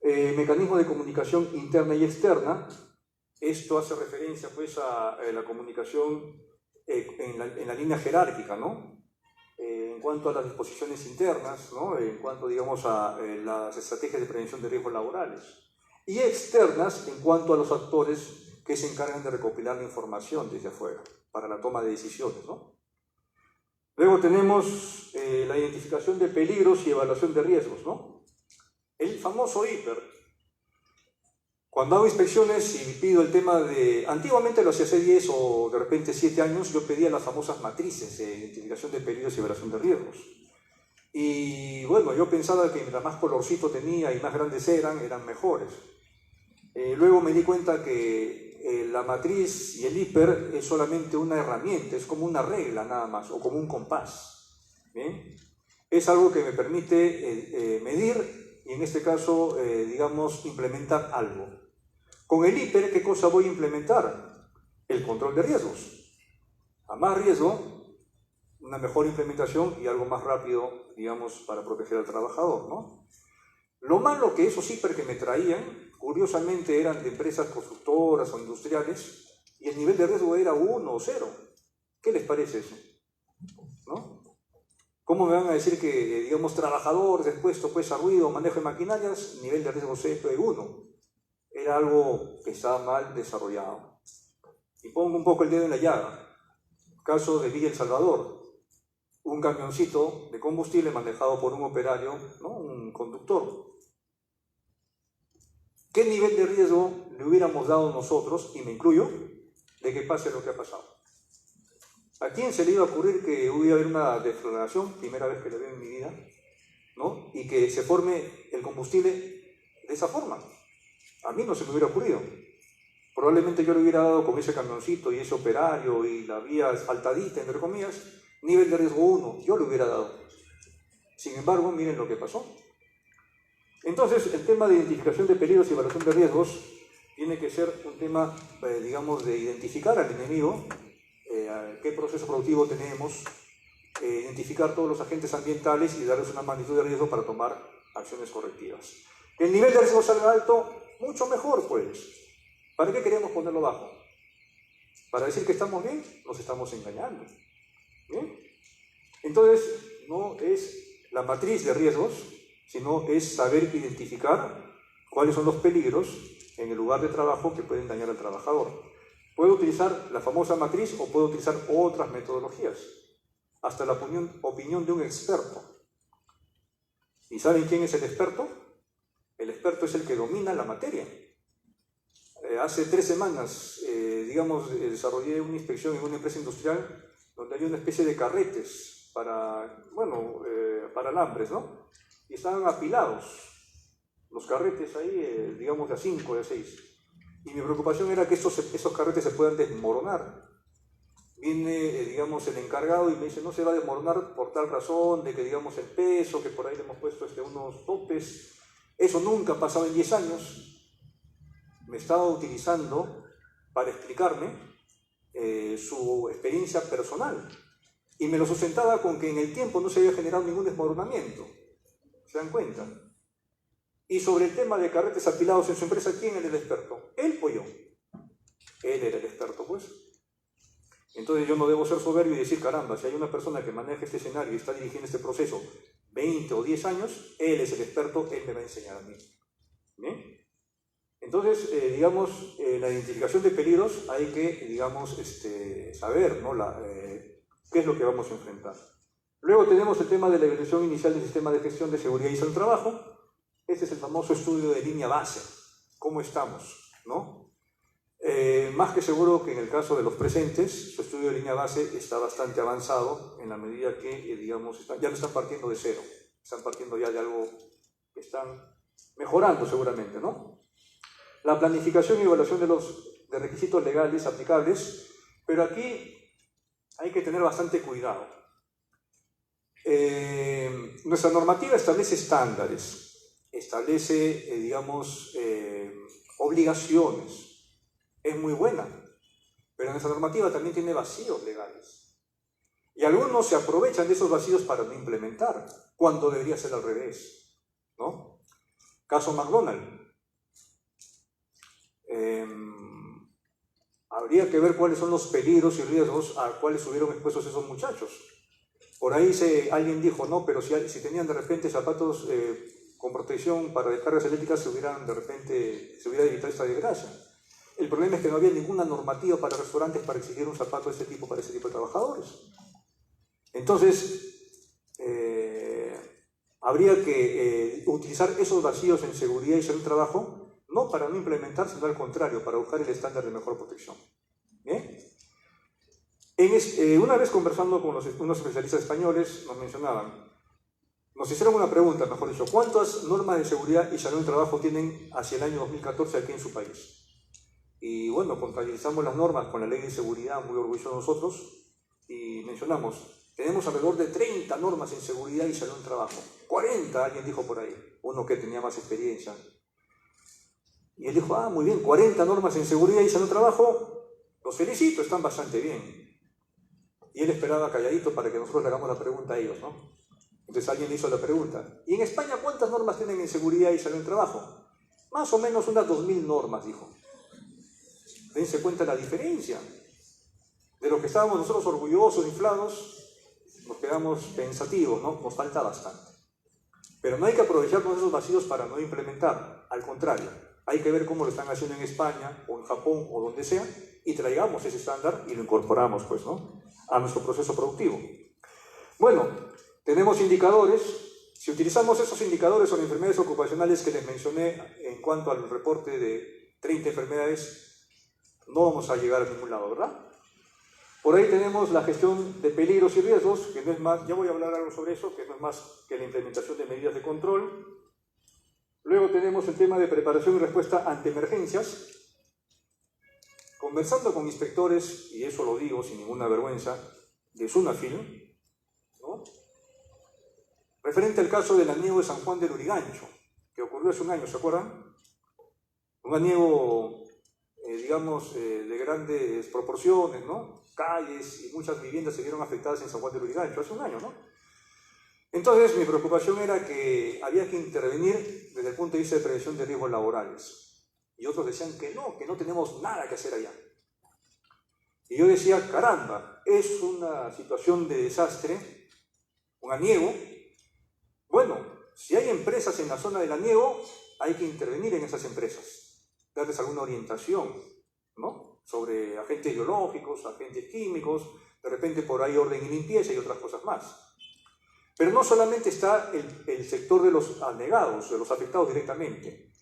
Mecanismo de comunicación interna y externa. Esto hace referencia, pues, a la comunicación en la línea jerárquica, ¿no? En cuanto a las disposiciones internas, ¿no? En cuanto, digamos, a las estrategias de prevención de riesgos laborales. Y externas en cuanto a los actores que se encargan de recopilar la información desde afuera para la toma de decisiones, ¿no? Luego tenemos la identificación de peligros y evaluación de riesgos, ¿no? El famoso IPER. Cuando hago inspecciones y pido el tema de... Antiguamente lo hacía hace 10 o de repente 7 años, yo pedía las famosas matrices de identificación de peligros y evaluación de riesgos. Y bueno, yo pensaba que mientras más colorcito tenía y más grandes eran mejores. Luego me di cuenta que la matriz y el IPER es solamente una herramienta, es como una regla nada más, o como un compás. ¿Bien? Es algo que me permite medir y en este caso, digamos, implementar algo. Con el IPER, ¿qué cosa voy a implementar? El control de riesgos. A más riesgo, una mejor implementación y algo más rápido, digamos, para proteger al trabajador, ¿no? Lo malo que esos IPER que me traían, curiosamente eran de empresas constructoras o industriales, y el nivel de riesgo era 1 o 0. ¿Qué les parece eso? ¿No? ¿Cómo me van a decir que, digamos, trabajador expuesto pues, a ruido, manejo de maquinarias, nivel de riesgo C1? Era algo que estaba mal desarrollado. Y pongo un poco el dedo en la llaga. Caso de Villa El Salvador. Un camioncito de combustible manejado por un operario, ¿no? Un conductor. ¿Qué nivel de riesgo le hubiéramos dado nosotros, y me incluyo, de que pase lo que ha pasado? ¿A quién se le iba a ocurrir que hubiera haber una deflagración, primera vez que lo veo en mi vida, ¿no? Y que se forme el combustible de esa forma? A mí no se me hubiera ocurrido. Probablemente yo le hubiera dado con ese camioncito y ese operario y la vía asfaltadita, entre comillas, nivel de riesgo 1, yo le hubiera dado. Sin embargo, miren lo que pasó. Entonces, el tema de identificación de peligros y evaluación de riesgos tiene que ser un tema, digamos, de identificar al enemigo, qué proceso productivo tenemos, identificar todos los agentes ambientales y darles una magnitud de riesgo para tomar acciones correctivas. Que el nivel de riesgo salga alto, mucho mejor, pues. ¿Para qué queremos ponerlo bajo? ¿Para decir que estamos bien? Nos estamos engañando. ¿Bien? Entonces, no es la matriz de riesgos, sino es saber identificar cuáles son los peligros en el lugar de trabajo que pueden dañar al trabajador. Puedo utilizar la famosa matriz o puedo utilizar otras metodologías, hasta la opinión de un experto. ¿Y saben quién es el experto? El experto es el que domina la materia. Hace 3 semanas, digamos, desarrollé una inspección en una empresa industrial donde había una especie de carretes para, bueno, para alambres, ¿no? Y estaban apilados los carretes ahí, digamos, de a 5, de a 6. Y mi preocupación era que esos carretes se puedan desmoronar. Viene, digamos, el encargado y me dice, no se va a desmoronar por tal razón, de que, digamos, el peso, que por ahí le hemos puesto unos topes. Eso nunca ha pasado en 10 años. Me estaba utilizando para explicarme su experiencia personal. Y me lo sustentaba con que en el tiempo no se había generado ningún desmoronamiento. ¿Se dan cuenta? Y sobre el tema de carretes apilados en su empresa, ¿quién era el experto? ¿Él o yo? Él era el experto, pues. Entonces yo no debo ser soberbio y decir, caramba, si hay una persona que maneja este escenario y está dirigiendo este proceso 20 o 10 años, él es el experto, él me va a enseñar a mí. ¿Bien? Entonces, digamos, la identificación de peligros hay que, digamos, saber, ¿no? Qué es lo que vamos a enfrentar. Luego tenemos el tema de la evaluación inicial del sistema de gestión de seguridad y salud del trabajo. Este es el famoso estudio de línea base. ¿Cómo estamos? ¿No? Más que seguro que en el caso de los presentes, su estudio de línea base está bastante avanzado en la medida que, digamos, ya no están partiendo de cero. Están partiendo ya de algo que están mejorando seguramente, ¿no? La planificación y evaluación de requisitos legales aplicables, pero aquí hay que tener bastante cuidado. Nuestra normativa establece estándares, establece, digamos, obligaciones. Es muy buena, pero nuestra normativa también tiene vacíos legales. Y algunos se aprovechan de esos vacíos para no implementar, cuando debería ser al revés, ¿no? Caso McDonald's. Habría que ver cuáles son los peligros y riesgos a cuáles estuvieron expuestos esos muchachos. Por ahí alguien dijo, no, pero si tenían de repente zapatos con protección para descargas eléctricas, se hubiera evitado esta desgracia. El problema es que no había ninguna normativa para restaurantes para exigir un zapato de ese tipo para ese tipo de trabajadores. Entonces, habría que utilizar esos vacíos en seguridad y salud del trabajo, no para no implementar, sino al contrario, para buscar el estándar de mejor protección. ¿Bien? Una vez conversando con unos especialistas españoles, nos hicieron una pregunta, mejor dicho, ¿cuántas normas de seguridad y salud del trabajo tienen hacia el año 2014 aquí en su país? Y bueno, contabilizamos las normas con la ley de seguridad, muy orgullosos nosotros, y mencionamos, tenemos alrededor de 30 normas en seguridad y salud del trabajo. 40, alguien dijo por ahí, uno que tenía más experiencia. Y él dijo, muy bien, 40 normas en seguridad y salud del trabajo, los felicito, están bastante bien. Y él esperaba calladito para que nosotros le hagamos la pregunta a ellos, ¿no? Entonces alguien le hizo la pregunta, ¿y en España cuántas normas tienen en seguridad y salud del trabajo? Más o menos unas 2000 normas, dijo. Dense cuenta la diferencia. De lo que estábamos nosotros orgullosos, inflados, nos quedamos pensativos, ¿no? Nos falta bastante. Pero no hay que aprovechar todos esos vacíos para no implementar. Al contrario, hay que ver cómo lo están haciendo en España, o en Japón, o donde sea, y traigamos ese estándar y lo incorporamos, pues, ¿no?, a nuestro proceso productivo. Bueno, tenemos indicadores. Si utilizamos esos indicadores sobre enfermedades ocupacionales que les mencioné en cuanto al reporte de 30 enfermedades, no vamos a llegar a ningún lado, ¿verdad? Por ahí tenemos la gestión de peligros y riesgos, que no es más, ya voy a hablar algo sobre eso, que no es más que la implementación de medidas de control. Luego tenemos el tema de preparación y respuesta ante emergencias. Conversando con inspectores, y eso lo digo sin ninguna vergüenza, de SUNAFIL, ¿no?, referente al caso del aniego de San Juan del Lurigancho, que ocurrió hace un año, ¿se acuerdan? Un aniego, digamos, de grandes proporciones, ¿no? Calles y muchas viviendas se vieron afectadas en San Juan del Lurigancho hace un año, ¿no? Entonces, mi preocupación era que había que intervenir desde el punto de vista de prevención de riesgos laborales. Y otros decían que no tenemos nada que hacer allá. Y yo decía, caramba, es una situación de desastre, un aniego. Bueno, si hay empresas en la zona del aniego, hay que intervenir en esas empresas, darles alguna orientación, ¿no?, sobre agentes biológicos, agentes químicos, de repente por ahí orden y limpieza y otras cosas más. Pero no solamente está el sector de los anegados, de los afectados directamente.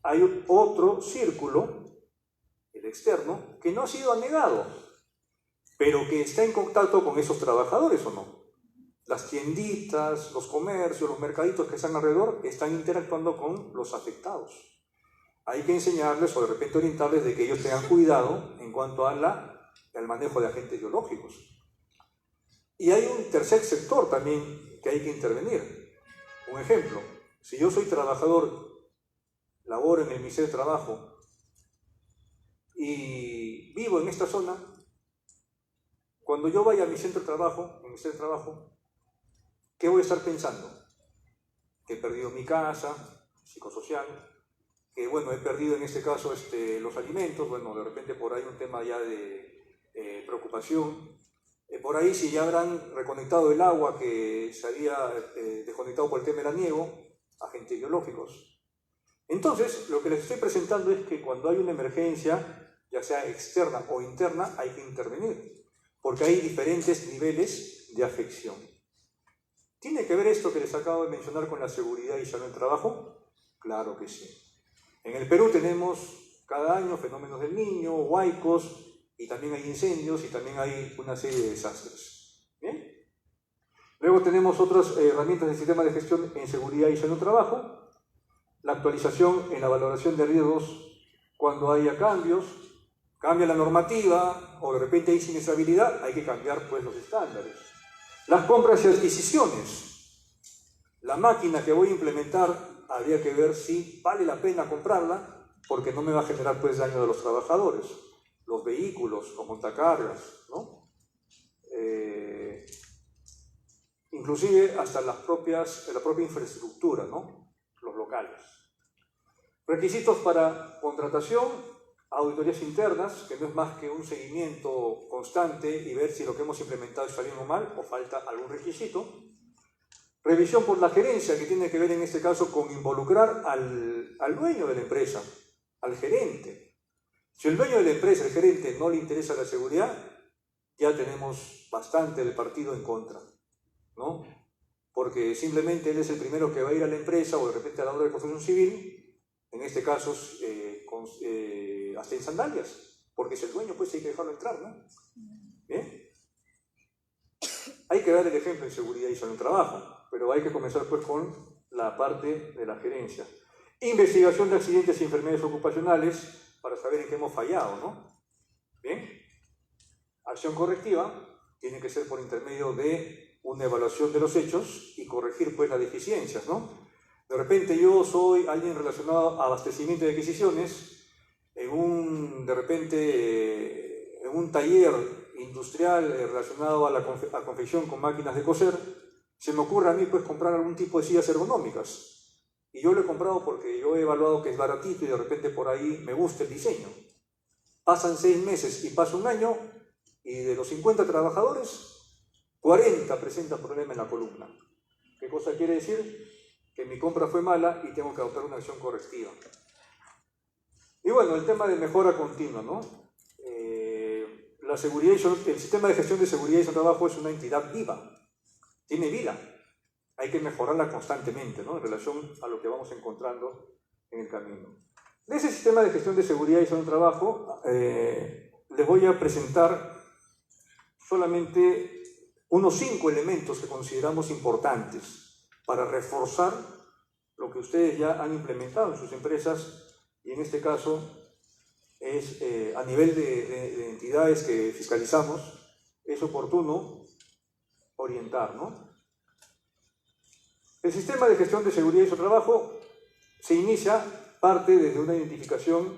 Hay otro círculo, el externo, que no ha sido anegado, pero que está en contacto con esos trabajadores, ¿o no? Las tienditas, los comercios, los mercaditos que están alrededor están interactuando con los afectados. Hay que enseñarles o de repente orientarles de que ellos tengan cuidado en cuanto al manejo de agentes biológicos. Y hay un tercer sector también que hay que intervenir. Un ejemplo, si yo soy trabajador, laboro en el Ministerio de Trabajo y vivo en esta zona, cuando yo vaya a mi centro de trabajo, en el Ministerio de Trabajo, ¿qué voy a estar pensando? Que he perdido mi casa, psicosocial, que bueno, he perdido en este caso los alimentos, bueno, de repente por ahí un tema ya de preocupación. Por ahí si ya habrán reconectado el agua que se había desconectado por el tema del aniego, agentes biológicos. Entonces, lo que les estoy presentando es que cuando hay una emergencia, ya sea externa o interna, hay que intervenir, porque hay diferentes niveles de afección. ¿Tiene que ver esto que les acabo de mencionar con la seguridad y salud del trabajo? Claro que sí. En el Perú tenemos cada año fenómenos del Niño, huaicos, y también hay incendios y también hay una serie de desastres. ¿Bien? Luego tenemos otras herramientas del sistema de gestión en seguridad y salud del trabajo. La actualización en la valoración de riesgos cuando haya cambios, cambia la normativa o de repente hay siniestrabilidad, hay que cambiar pues los estándares. Las compras y adquisiciones. La máquina que voy a implementar habría que ver si vale la pena comprarla porque no me va a generar pues daño de los trabajadores. Los vehículos, los montacargas, ¿no? Inclusive hasta la propia infraestructura, ¿no?, los locales. Requisitos para contratación, auditorías internas, que no es más que un seguimiento constante y ver si lo que hemos implementado está bien o mal, o falta algún requisito. Revisión por la gerencia, que tiene que ver en este caso con involucrar al dueño de la empresa, al gerente. Si el dueño de la empresa, el gerente, no le interesa la seguridad, ya tenemos bastante del partido en contra, ¿no? Porque simplemente él es el primero que va a ir a la empresa o de repente a la obra de construcción civil, en este caso hasta en sandalias, porque es el dueño, pues hay que dejarlo entrar, ¿no? ¿Bien? Hay que dar el ejemplo en seguridad y salud en trabajo, pero hay que comenzar pues con la parte de la gerencia. Investigación de accidentes y enfermedades ocupacionales para saber en qué hemos fallado, ¿no? ¿Bien? Acción correctiva tiene que ser por intermedio de una evaluación de los hechos y corregir pues las deficiencias, ¿no? De repente yo soy alguien relacionado a abastecimiento y adquisiciones, en un taller industrial relacionado a la confección con máquinas de coser, se me ocurre a mí pues comprar algún tipo de sillas ergonómicas. Y yo lo he comprado porque yo he evaluado que es baratito y de repente por ahí me gusta el diseño. Pasan 6 meses y pasa un año y de los 50 trabajadores, 40 presentan problema en la columna. ¿Qué cosa quiere decir? Que mi compra fue mala y tengo que adoptar una acción correctiva. Y bueno, el tema de mejora continua, ¿no? El sistema de gestión de seguridad y trabajo es una entidad viva, tiene vida. Hay que mejorarla constantemente, ¿no? En relación a lo que vamos encontrando en el camino. De ese sistema de gestión de seguridad y trabajo, les voy a presentar solamente unos 5 elementos que consideramos importantes para reforzar lo que ustedes ya han implementado en sus empresas, y en este caso es a nivel de entidades que fiscalizamos, es oportuno orientar, ¿no? El sistema de gestión de seguridad y trabajo se parte desde una identificación,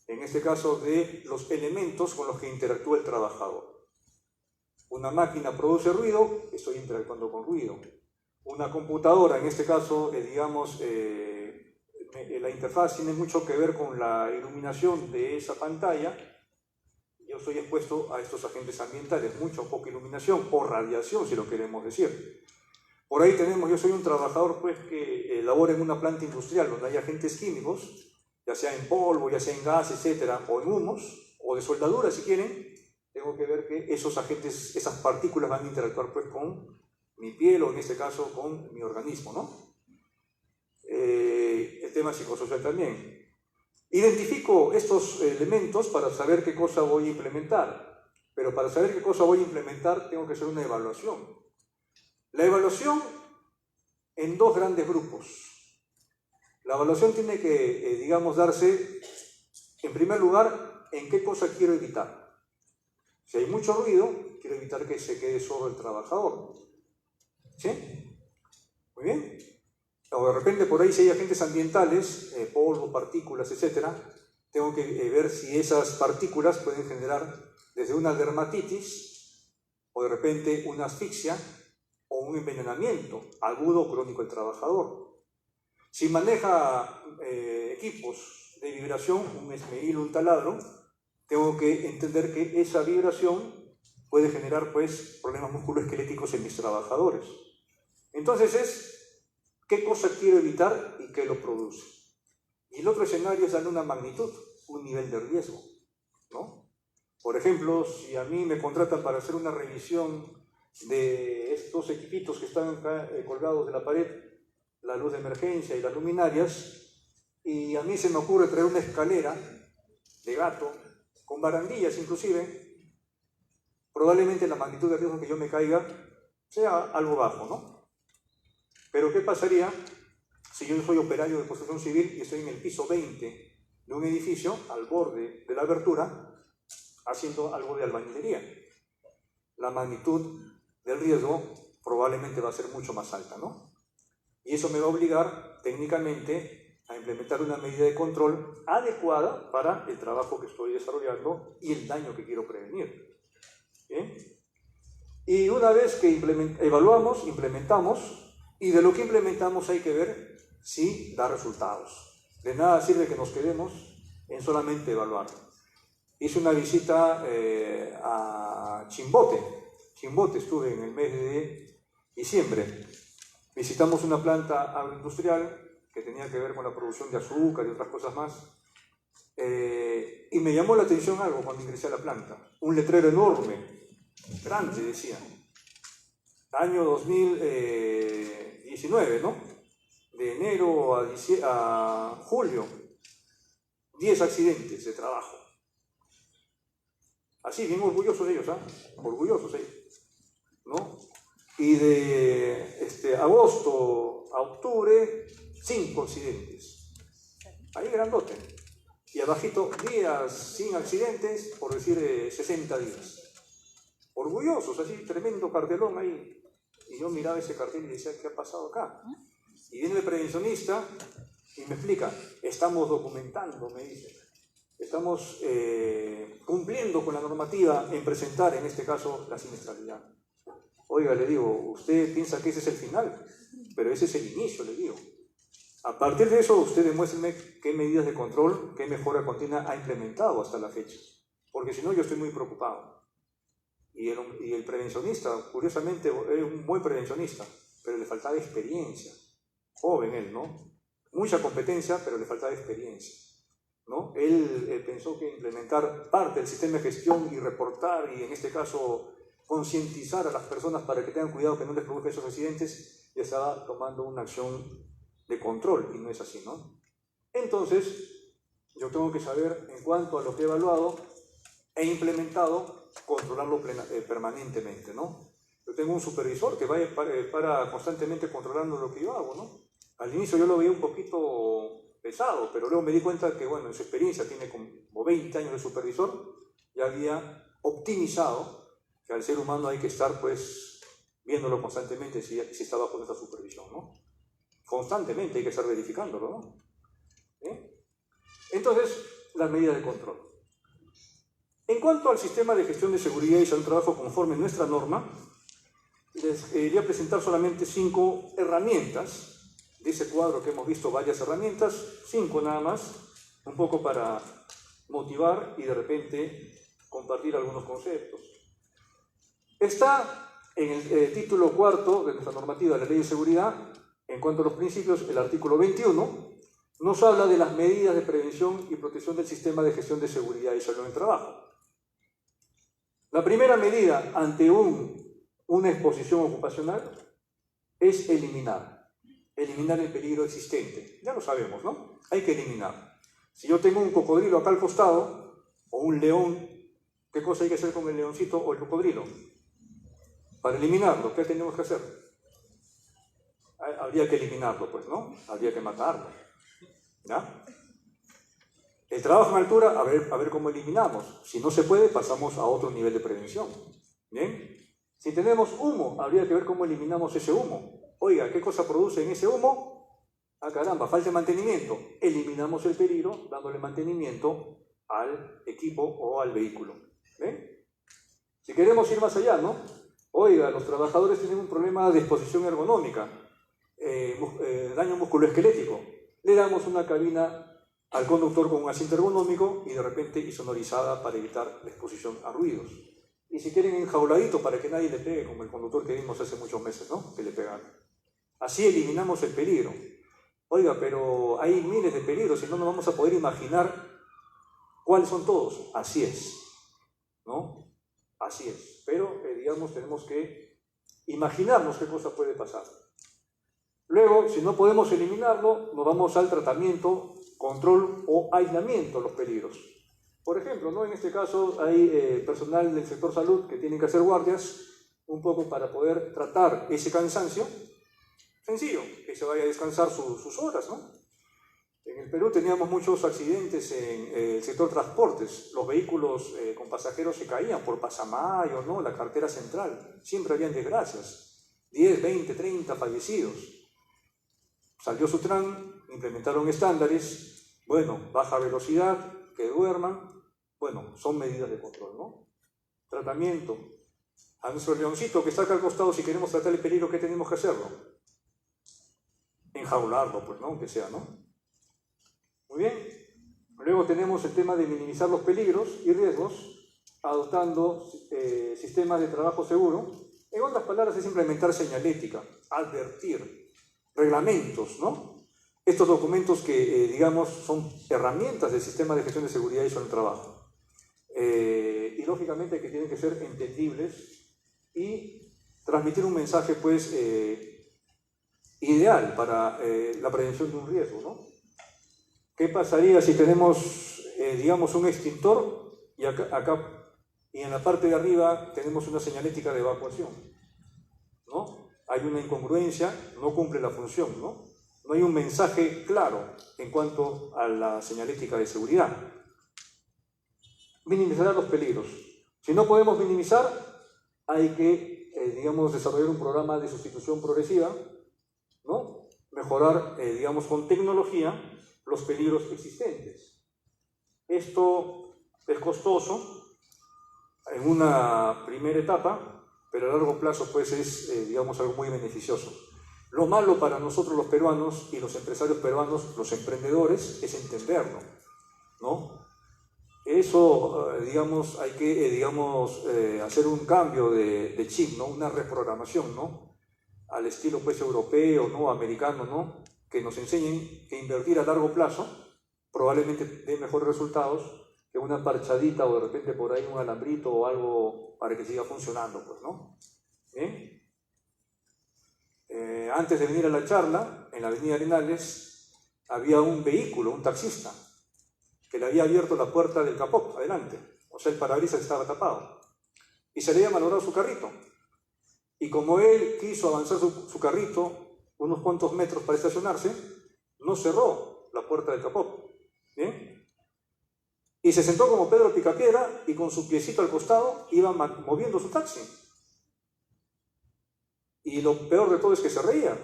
en este caso, de los elementos con los que interactúa el trabajador. Una máquina produce ruido, estoy interactuando con ruido. Una computadora, en este caso, la interfaz tiene mucho que ver con la iluminación de esa pantalla. Yo estoy expuesto a estos agentes ambientales, mucha o poca iluminación, o radiación, si lo queremos decir. Por ahí yo soy un trabajador pues, que labora en una planta industrial donde hay agentes químicos, ya sea en polvo, ya sea en gas, etcétera, o en humos, o de soldadura si quieren. Tengo que ver que esos agentes, esas partículas van a interactuar pues, con mi piel, o en este caso con mi organismo, ¿no? El tema psicosocial también. Identifico estos elementos para saber qué cosa voy a implementar, pero para saber qué cosa voy a implementar tengo que hacer una evaluación. La evaluación en 2 grandes grupos. La evaluación tiene que, darse, en primer lugar, en qué cosa quiero evitar. Si hay mucho ruido, quiero evitar que se quede solo el trabajador. ¿Sí? Muy bien. O de repente por ahí si hay agentes ambientales, polvo, partículas, etcétera, tengo que ver si esas partículas pueden generar desde una dermatitis o de repente una asfixia o un envenenamiento agudo o crónico del trabajador. Si maneja equipos de vibración, un esmeril, un taladro, tengo que entender que esa vibración puede generar pues, problemas musculoesqueléticos en mis trabajadores. Entonces ¿qué cosa quiero evitar y qué lo produce? Y el otro escenario es darle una magnitud, un nivel de riesgo, ¿no? Por ejemplo, si a mí me contratan para hacer una revisión de estos equipitos que están acá colgados de la pared, la luz de emergencia y las luminarias, y a mí se me ocurre traer una escalera de gato, con barandillas inclusive, probablemente la magnitud de riesgo que yo me caiga sea algo bajo, ¿no? Pero ¿qué pasaría si yo soy operario de construcción civil y estoy en el piso 20 de un edificio, al borde de la abertura, haciendo algo de albañilería? La magnitud del riesgo probablemente va a ser mucho más alta, ¿no? Y eso me va a obligar técnicamente a implementar una medida de control adecuada para el trabajo que estoy desarrollando y el daño que quiero prevenir. ¿Bien? Y una vez que evaluamos, implementamos, y de lo que implementamos hay que ver si da resultados. De nada sirve que nos quedemos en solamente evaluar. Hice una visita a Chimbote. Chimbote estuve en el mes de diciembre. Visitamos una planta agroindustrial que tenía que ver con la producción de azúcar y otras cosas más. Y me llamó la atención algo cuando ingresé a la planta. Un letrero enorme, grande, decía. Año 2019, ¿no? De enero a julio, 10 accidentes de trabajo. Así, bien orgullosos ellos, ¿ah? Orgullosos ellos, ¿no? Y de agosto a octubre, 5 accidentes. Ahí grandote. Y abajito, días sin accidentes, por decir 60 días. Orgullosos, así, tremendo cartelón ahí. Y yo miraba ese cartel y decía, ¿qué ha pasado acá? Y viene el prevencionista y me explica, estamos documentando, me dice, estamos cumpliendo con la normativa en presentar, en este caso, la siniestralidad. Oiga, le digo, usted piensa que ese es el final, pero ese es el inicio, le digo. A partir de eso, usted demuéstreme qué medidas de control, qué mejora continua ha implementado hasta la fecha. Porque si no, yo estoy muy preocupado. Y el prevencionista, curiosamente, es un buen prevencionista, pero le faltaba experiencia. Joven él, ¿no? Mucha competencia, pero le faltaba experiencia, ¿no? Él pensó que implementar parte del sistema de gestión y reportar, y en este caso concientizar a las personas para que tengan cuidado que no les produzca esos accidentes, ya estaba tomando una acción de control, y no es así, ¿no? Entonces, yo tengo que saber, en cuanto a lo que he evaluado e implementado, controlarlo permanentemente, ¿no? Yo tengo un supervisor que va para constantemente controlando lo que yo hago, ¿no? Al inicio yo lo veía un poquito pesado, pero luego me di cuenta que, bueno, en su experiencia, tiene como 20 años de supervisor, ya había optimizado que al ser humano hay que estar, pues, viéndolo constantemente si está bajo nuestra supervisión, ¿no? Constantemente hay que estar verificándolo, ¿no? Entonces, las medidas de control. En cuanto al sistema de gestión de seguridad y salud del trabajo conforme nuestra norma, les quería presentar solamente 5 herramientas. De ese cuadro que hemos visto varias herramientas, 5 nada más, un poco para motivar y de repente compartir algunos conceptos. Está en el título 4 de nuestra normativa de la Ley de Seguridad, en cuanto a los principios, el artículo 21, nos habla de las medidas de prevención y protección del sistema de gestión de seguridad y salud en el trabajo. La primera medida ante una exposición ocupacional es eliminar el peligro existente. Ya lo sabemos, ¿no? Hay que eliminar. Si yo tengo un cocodrilo acá al costado, o un león, ¿qué cosa hay que hacer con el leoncito o el cocodrilo? Para eliminarlo, ¿qué tenemos que hacer? Habría que eliminarlo, pues, ¿no? Habría que matarlo. ¿Ya? El trabajo en altura, a ver cómo eliminamos. Si no se puede, pasamos a otro nivel de prevención. ¿Bien? Si tenemos humo, habría que ver cómo eliminamos ese humo. Oiga, ¿qué cosa produce en ese humo? Ah, caramba, falta de mantenimiento. Eliminamos el peligro dándole mantenimiento al equipo o al vehículo. ¿Ven? Si queremos ir más allá, ¿no? Oiga, los trabajadores tienen un problema de exposición ergonómica, daño musculoesquelético. Le damos una cabina al conductor con un asiento ergonómico y de repente insonorizada para evitar la exposición a ruidos. Y si quieren enjauladito para que nadie le pegue, como el conductor que vimos hace muchos meses, ¿no? Que le pegaron. Así eliminamos el peligro. Oiga, pero hay miles de peligros y no nos vamos a poder imaginar cuáles son todos. Así es, ¿no? Así es. Pero, digamos, tenemos que imaginarnos qué cosa puede pasar. Luego, si no podemos eliminarlo, nos vamos al tratamiento, control o aislamiento de los peligros. Por ejemplo, ¿no? En este caso hay personal del sector salud que tienen que hacer guardias un poco para poder tratar ese cansancio. Sencillo, que se vaya a descansar sus horas, ¿no? En el Perú teníamos muchos accidentes en el sector transportes. Los vehículos con pasajeros se caían por Pasamayo, ¿no? La carretera central. Siempre habían desgracias. 10, 20, 30 fallecidos. Salió Sutran, implementaron estándares. Bueno, baja velocidad, que duerman. Bueno, son medidas de control, ¿no? Tratamiento. A nuestro leoncito que está acá al costado, si queremos tratar el peligro, ¿qué tenemos que hacerlo? Enjaularlo, pues, ¿no? Aunque sea, ¿no? Muy bien. Luego tenemos el tema de minimizar los peligros y riesgos, adoptando sistemas de trabajo seguro. En otras palabras, es implementar señalética, advertir, reglamentos, ¿no? Estos documentos que, digamos, son herramientas del sistema de gestión de seguridad y salud en el trabajo. Y, lógicamente, que tienen que ser entendibles y transmitir un mensaje, pues, ideal para la prevención de un riesgo, ¿no? ¿Qué pasaría si tenemos, digamos, un extintor y acá y en la parte de arriba tenemos una señalética de evacuación, ¿no? Hay una incongruencia, no cumple la función, ¿no? No hay un mensaje claro en cuanto a la señalética de seguridad. Minimizar los peligros. Si no podemos minimizar, hay que, digamos, desarrollar un programa de sustitución progresiva, ¿no? mejorar, digamos, con tecnología los peligros existentes. Esto es costoso en una primera etapa, pero a largo plazo pues es, digamos, algo muy beneficioso. Lo malo para nosotros los peruanos y los empresarios peruanos, los emprendedores, es entenderlo, ¿no? Eso, digamos, hay que, hacer un cambio de chip, ¿no? Una reprogramación, ¿no? Al estilo pues europeo, ¿no? Americano, ¿no? Que nos enseñen que invertir a largo plazo probablemente dé mejores resultados que una parchadita o de repente por ahí un alambrito o algo para que siga funcionando, pues, ¿no? ¿Bien? Antes de venir a la charla, en la avenida Arenales, había un vehículo, un taxista, que le había abierto la puerta del capó, adelante. O sea, el parabrisas estaba tapado. Y se le había malogrado su carrito. Y como él quiso avanzar su carrito unos cuantos metros para estacionarse, no cerró la puerta del capó. ¿Bien? Y se sentó como Pedro Picapiedra y con su piecito al costado iba moviendo su taxi. Y lo peor de todo es que se reía.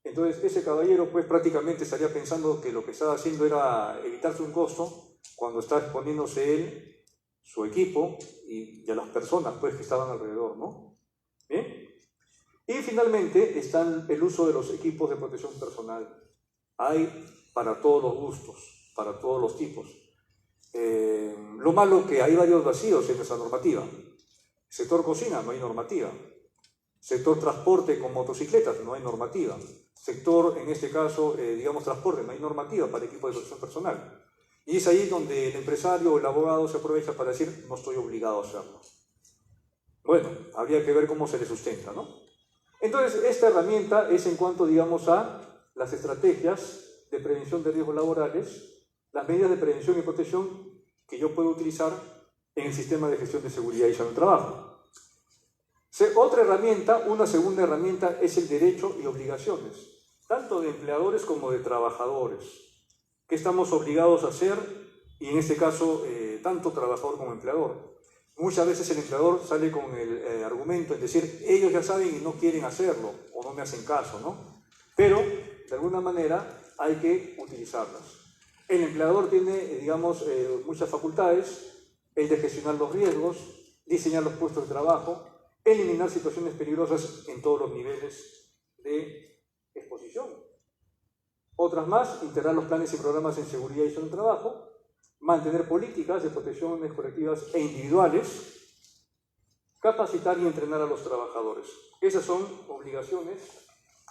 Entonces ese caballero pues prácticamente estaría pensando que lo que estaba haciendo era evitarse un costo cuando está exponiéndose él, su equipo y a las personas pues que estaban alrededor, ¿no? ¿Bien? Y finalmente está el uso de los equipos de protección personal. Hay para todos los gustos, para todos los tipos. Lo malo que hay varios vacíos en esa normativa. Sector cocina, no hay normativa. Sector transporte con motocicletas, no hay normativa. Sector, en este caso, transporte, no hay normativa para equipo de protección personal. Y es ahí donde el empresario o el abogado se aprovecha para decir, no estoy obligado a hacerlo. Bueno, habría que ver cómo se le sustenta, ¿no? Entonces, esta herramienta es en cuanto, digamos, a las estrategias de prevención de riesgos laborales, las medidas de prevención y protección que yo puedo utilizar en el sistema de gestión de seguridad y salud del trabajo. Otra herramienta, una segunda herramienta, es el derecho y obligaciones, tanto de empleadores como de trabajadores. ¿Qué estamos obligados a hacer? Y en este caso, tanto trabajador como empleador. Muchas veces el empleador sale con el argumento en decir, ellos ya saben y no quieren hacerlo, o no me hacen caso, ¿no? Pero, de alguna manera, hay que utilizarlas. El empleador tiene, muchas facultades, el de gestionar los riesgos, diseñar los puestos de trabajo, eliminar situaciones peligrosas en todos los niveles de exposición. Otras más, integrar los planes y programas en seguridad y salud del trabajo, mantener políticas de protecciones colectivas e individuales, capacitar y entrenar a los trabajadores. Esas son obligaciones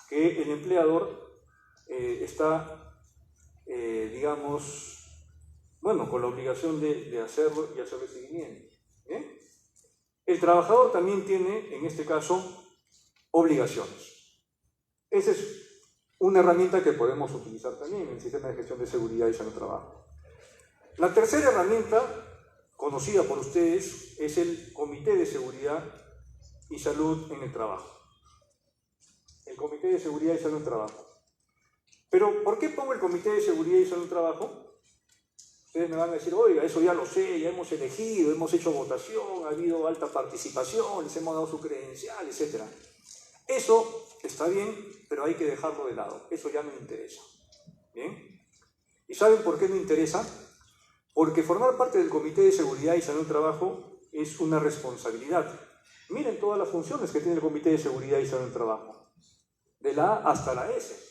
que el empleador está, con la obligación de hacerlo y hacerle seguimiento. ¿Bien? El trabajador también tiene, en este caso, obligaciones. Esa es una herramienta que podemos utilizar también en el sistema de gestión de seguridad y salud del trabajo. La tercera herramienta, conocida por ustedes, es el Comité de Seguridad y Salud en el Trabajo. El Comité de Seguridad y Salud en el Trabajo. Pero, ¿por qué pongo el Comité de Seguridad y Salud en el Trabajo? Ustedes me van a decir, oiga, eso ya lo sé, ya hemos elegido, hemos hecho votación, ha habido alta participación, les hemos dado su credencial, etc. Eso está bien, pero hay que dejarlo de lado. Eso ya no interesa. ¿Bien? ¿Y saben por qué no interesa? Porque formar parte del Comité de Seguridad y Salud del Trabajo es una responsabilidad. Miren todas las funciones que tiene el Comité de Seguridad y Salud del Trabajo, de la A hasta la S.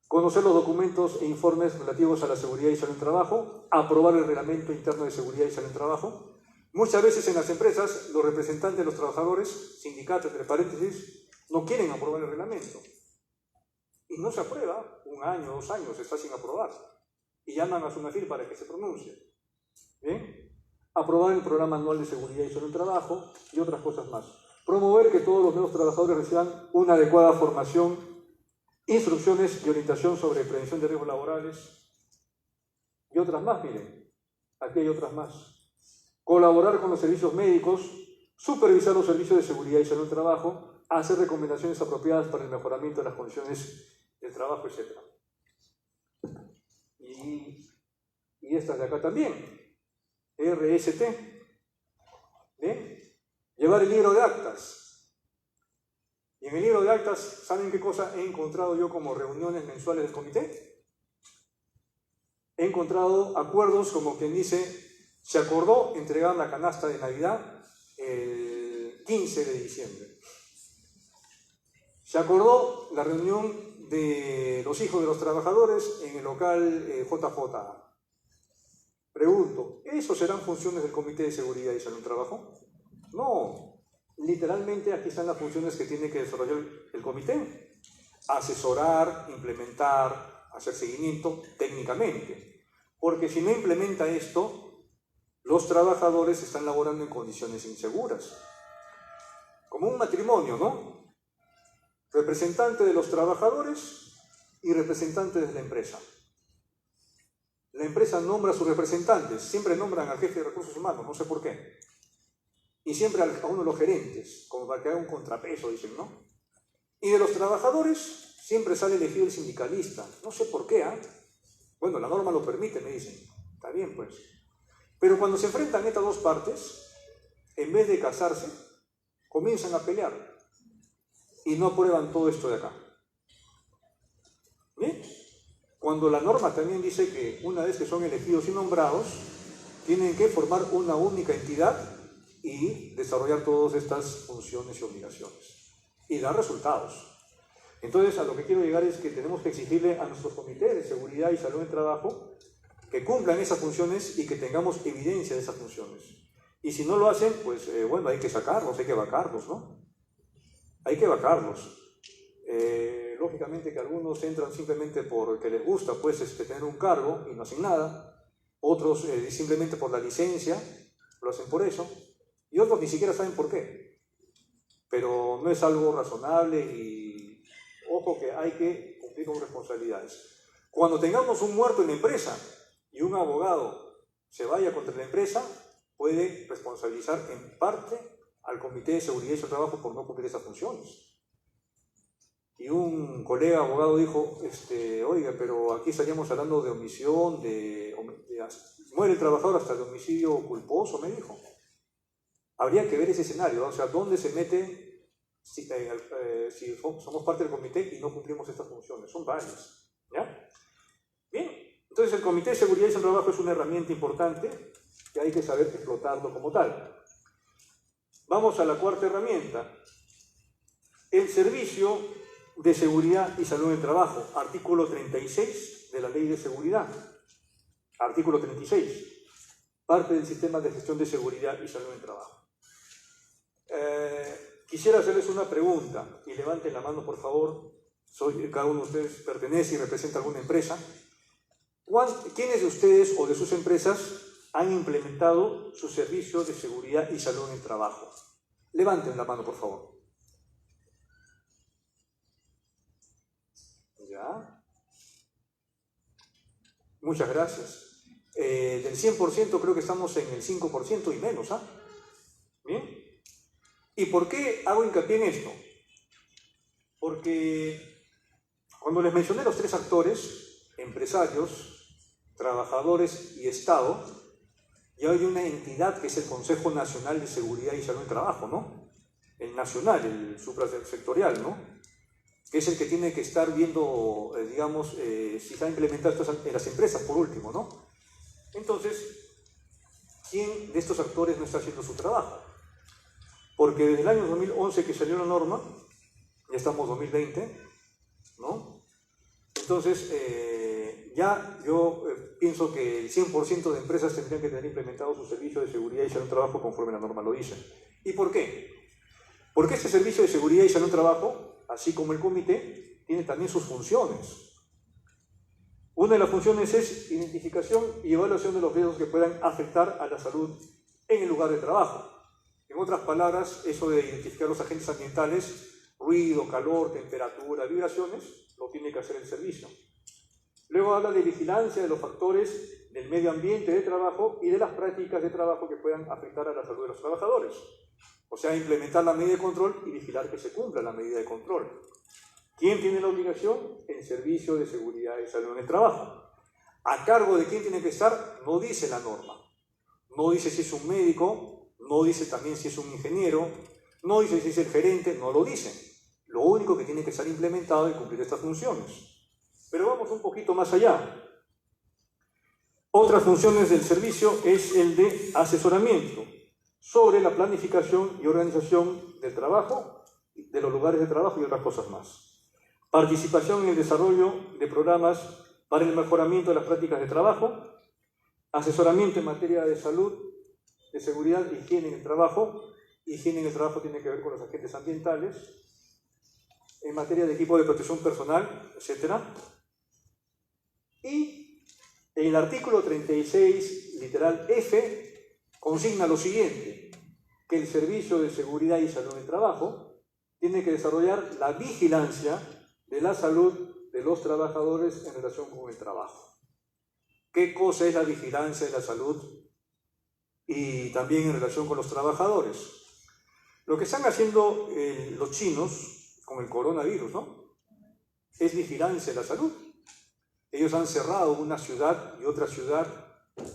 Conocer los documentos e informes relativos a la seguridad y salud del trabajo, aprobar el reglamento interno de seguridad y salud del trabajo. Muchas veces en las empresas, los representantes de los trabajadores, sindicatos, entre paréntesis, no quieren aprobar el reglamento. Y no se aprueba, 1 año, 2 años, está sin aprobar. Y llaman a SUNAFIL para que se pronuncie. ¿Bien? Aprobar el programa anual de seguridad y salud del trabajo y otras cosas más. Promover que todos los nuevos trabajadores reciban una adecuada formación, instrucciones y orientación sobre prevención de riesgos laborales y otras más, miren, aquí hay otras más. Colaborar con los servicios médicos, supervisar los servicios de seguridad y salud del trabajo, hacer recomendaciones apropiadas para el mejoramiento de las condiciones del trabajo, etc. Y estas de acá también, RST, ¿bien? Llevar el libro de actas. Y en el libro de actas, ¿saben qué cosa he encontrado yo como reuniones mensuales del comité? He encontrado acuerdos como quien dice, se acordó entregar la canasta de Navidad el 15 de diciembre. Se acordó la reunión de los hijos de los trabajadores en el local JJ. Pregunto, ¿eso serán funciones del Comité de Seguridad y Salud en Trabajo? No, literalmente aquí están las funciones que tiene que desarrollar el comité. Asesorar, implementar, hacer seguimiento técnicamente. Porque si no implementa esto, los trabajadores están laborando en condiciones inseguras. Como un matrimonio, ¿no? Representante de los trabajadores y representante de la empresa. La empresa nombra a sus representantes, siempre nombran al jefe de recursos humanos, no sé por qué. Y siempre a uno de los gerentes, como para que haga un contrapeso, dicen, ¿no? Y de los trabajadores siempre sale elegido el sindicalista, no sé por qué, ¿ah? Bueno, la norma lo permite, me dicen. Está bien, pues. Pero cuando se enfrentan estas dos partes, en vez de casarse, comienzan a pelear. Y no aprueban todo esto de acá. ¿Bien? Cuando la norma también dice que una vez que son elegidos y nombrados, tienen que formar una única entidad y desarrollar todas estas funciones y obligaciones. Y dar resultados. Entonces, a lo que quiero llegar es que tenemos que exigirle a nuestros comités de seguridad y salud en trabajo que cumplan esas funciones y que tengamos evidencia de esas funciones. Y si no lo hacen, pues bueno, hay que sacarlos, hay que vacarlos, ¿no? Hay que vacarlos. Lógicamente que algunos entran simplemente porque les gusta pues, tener un cargo y no hacen nada. Otros simplemente por la licencia, lo hacen por eso. Y otros ni siquiera saben por qué. Pero no es algo razonable y ojo que hay que cumplir con responsabilidades. Cuando tengamos un muerto en la empresa y un abogado se vaya contra la empresa, puede responsabilizar en parte al Comité de Seguridad y Trabajo por no cumplir esas funciones. Y un colega abogado dijo, oiga, pero aquí estaríamos hablando de omisión, muere el trabajador hasta de homicidio culposo, me dijo. Habría que ver ese escenario, ¿no? O sea, ¿dónde se mete si somos parte del comité y no cumplimos estas funciones? Son varias, ¿ya? Bien, entonces el Comité de Seguridad y Trabajo es una herramienta importante que hay que saber explotarlo como tal. Vamos a la cuarta herramienta, el Servicio de Seguridad y Salud en Trabajo, artículo 36 de la Ley de Seguridad. Artículo 36, parte del Sistema de Gestión de Seguridad y Salud en Trabajo. Quisiera hacerles una pregunta, y levanten la mano por favor, cada uno de ustedes pertenece y representa alguna empresa. ¿Quiénes de ustedes o de sus empresas han implementado su servicio de seguridad y salud en el trabajo? Levanten la mano, por favor. ¿Ya? Muchas gracias. Del 100% creo que estamos en el 5% y menos, ¿ah? ¿Bien? ¿Y por qué hago hincapié en esto? Porque cuando les mencioné los tres actores, empresarios, trabajadores y Estado, ya hay una entidad que es el Consejo Nacional de Seguridad y Salud en Trabajo, ¿no? El nacional, el suprasectorial, ¿no? Que es el que tiene que estar viendo, digamos, si se ha implementado esto en las empresas, por último, ¿no? Entonces, ¿quién de estos actores no está haciendo su trabajo? Porque desde el año 2011 que salió la norma, ya estamos en 2020, ¿no? Entonces, ya yo pienso que el 100% de empresas tendrían que tener implementado su servicio de seguridad y salud en trabajo conforme la norma lo dice. ¿Y por qué? Porque este servicio de seguridad y salud en trabajo, así como el comité, tiene también sus funciones. Una de las funciones es identificación y evaluación de los riesgos que puedan afectar a la salud en el lugar de trabajo. En otras palabras, eso de identificar los agentes ambientales, ruido, calor, temperatura, vibraciones, lo tiene que hacer el servicio. Luego habla de vigilancia de los factores del medio ambiente de trabajo y de las prácticas de trabajo que puedan afectar a la salud de los trabajadores. O sea, implementar la medida de control y vigilar que se cumpla la medida de control. ¿Quién tiene la obligación? El Servicio de Seguridad y Salud en el Trabajo. ¿A cargo de quién tiene que estar? No dice la norma. No dice si es un médico, no dice también si es un ingeniero, no dice si es el gerente, no lo dicen. Lo lo único que tiene que estar implementado y cumplir estas funciones. Pero vamos un poquito más allá. Otras funciones del servicio es el de asesoramiento sobre la planificación y organización del trabajo, de los lugares de trabajo y otras cosas más. Participación en el desarrollo de programas para el mejoramiento de las prácticas de trabajo, asesoramiento en materia de salud, de seguridad e higiene en el trabajo. Higiene en el trabajo tiene que ver con los agentes ambientales, en materia de equipo de protección personal, etc. Y el artículo 36, literal F, consigna lo siguiente, que el Servicio de Seguridad y Salud en el Trabajo tiene que desarrollar la vigilancia de la salud de los trabajadores en relación con el trabajo. ¿Qué cosa es la vigilancia de la salud? Y también en relación con los trabajadores. Lo que están haciendo los chinos con el coronavirus, ¿no? Es vigilancia de la salud. Ellos han cerrado una ciudad y otra ciudad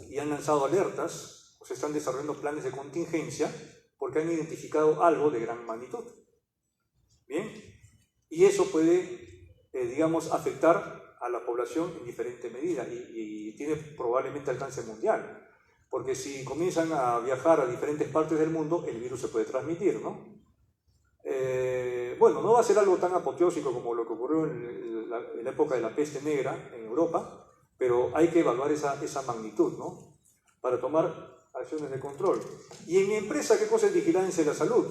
y han lanzado alertas, o se están desarrollando planes de contingencia porque han identificado algo de gran magnitud. ¿Bien? Y eso puede, digamos, afectar a la población en diferente medida y tiene probablemente alcance mundial. Porque si comienzan a viajar a diferentes partes del mundo, el virus se puede transmitir, ¿no? Bueno, no va a ser algo tan apoteósico como lo que ocurrió en la época de la peste negra en Europa, pero hay que evaluar esa magnitud, ¿no? Para tomar acciones de control. Y en mi empresa, ¿qué cosa es vigilancia de la salud?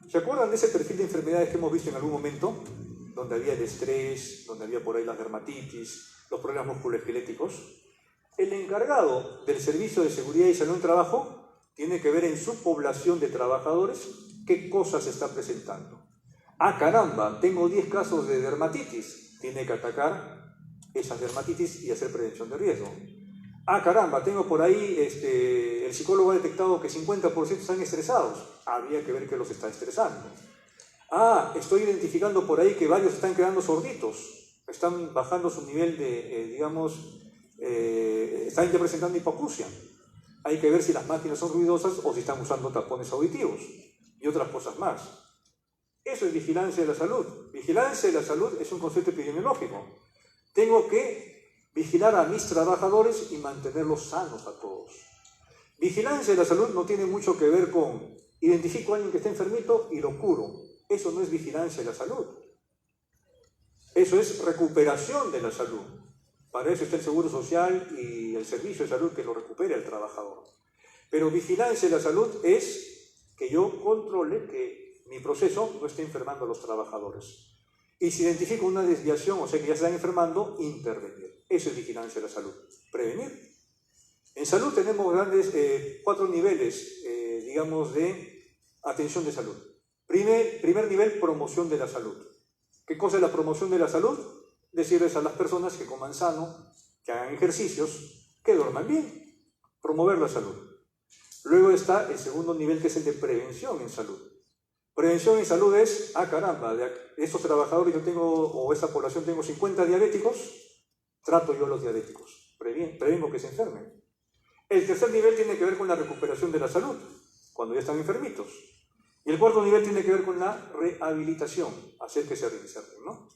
¿Se acuerdan de ese perfil de enfermedades que hemos visto en algún momento? Donde había el estrés, donde había por ahí las dermatitis, los problemas musculoesqueléticos. El encargado del Servicio de Seguridad y Salud en Trabajo tiene que ver en su población de trabajadores qué cosas se está presentando. Ah, caramba, tengo 10 casos de dermatitis. Tiene que atacar esas dermatitis y hacer prevención de riesgo. Ah, caramba, tengo por ahí, el psicólogo ha detectado que 50% están estresados. Habría que ver qué los está estresando. Ah, estoy identificando por ahí que varios están quedando sorditos. Están bajando su nivel de, están presentando hipoacusia. Hay que ver si las máquinas son ruidosas o si están usando tapones auditivos y otras cosas más. Eso es vigilancia de la salud. Vigilancia de la salud es un concepto epidemiológico. Tengo que vigilar a mis trabajadores y mantenerlos sanos a todos. Vigilancia de la salud no tiene mucho que ver con identifico a alguien que está enfermito y lo curo. Eso no es vigilancia de la salud. Eso es recuperación de la salud. Para eso está el Seguro Social y el Servicio de Salud que lo recupere al trabajador. Pero vigilancia de la salud es que yo controle que mi proceso no esté enfermando a los trabajadores. Y si identifico una desviación, o sea que ya se están enfermando, intervenir. Eso es vigilancia de la salud. Prevenir. En salud tenemos grandes 4 niveles, digamos, de atención de salud. Primer nivel, promoción de la salud. ¿Qué cosa es la promoción de la salud? Decirles a las personas que coman sano, que hagan ejercicios, que duerman bien. Promover la salud. Luego está el segundo nivel, que es el de prevención en salud. Prevención en salud es, ah caramba, de estos trabajadores yo tengo, o esta población tengo 50 diabéticos, trato yo a los diabéticos, prevengo que se enfermen. El tercer nivel tiene que ver con la recuperación de la salud, cuando ya están enfermitos. Y el cuarto nivel tiene que ver con la rehabilitación, hacer que se reinserten, ¿no?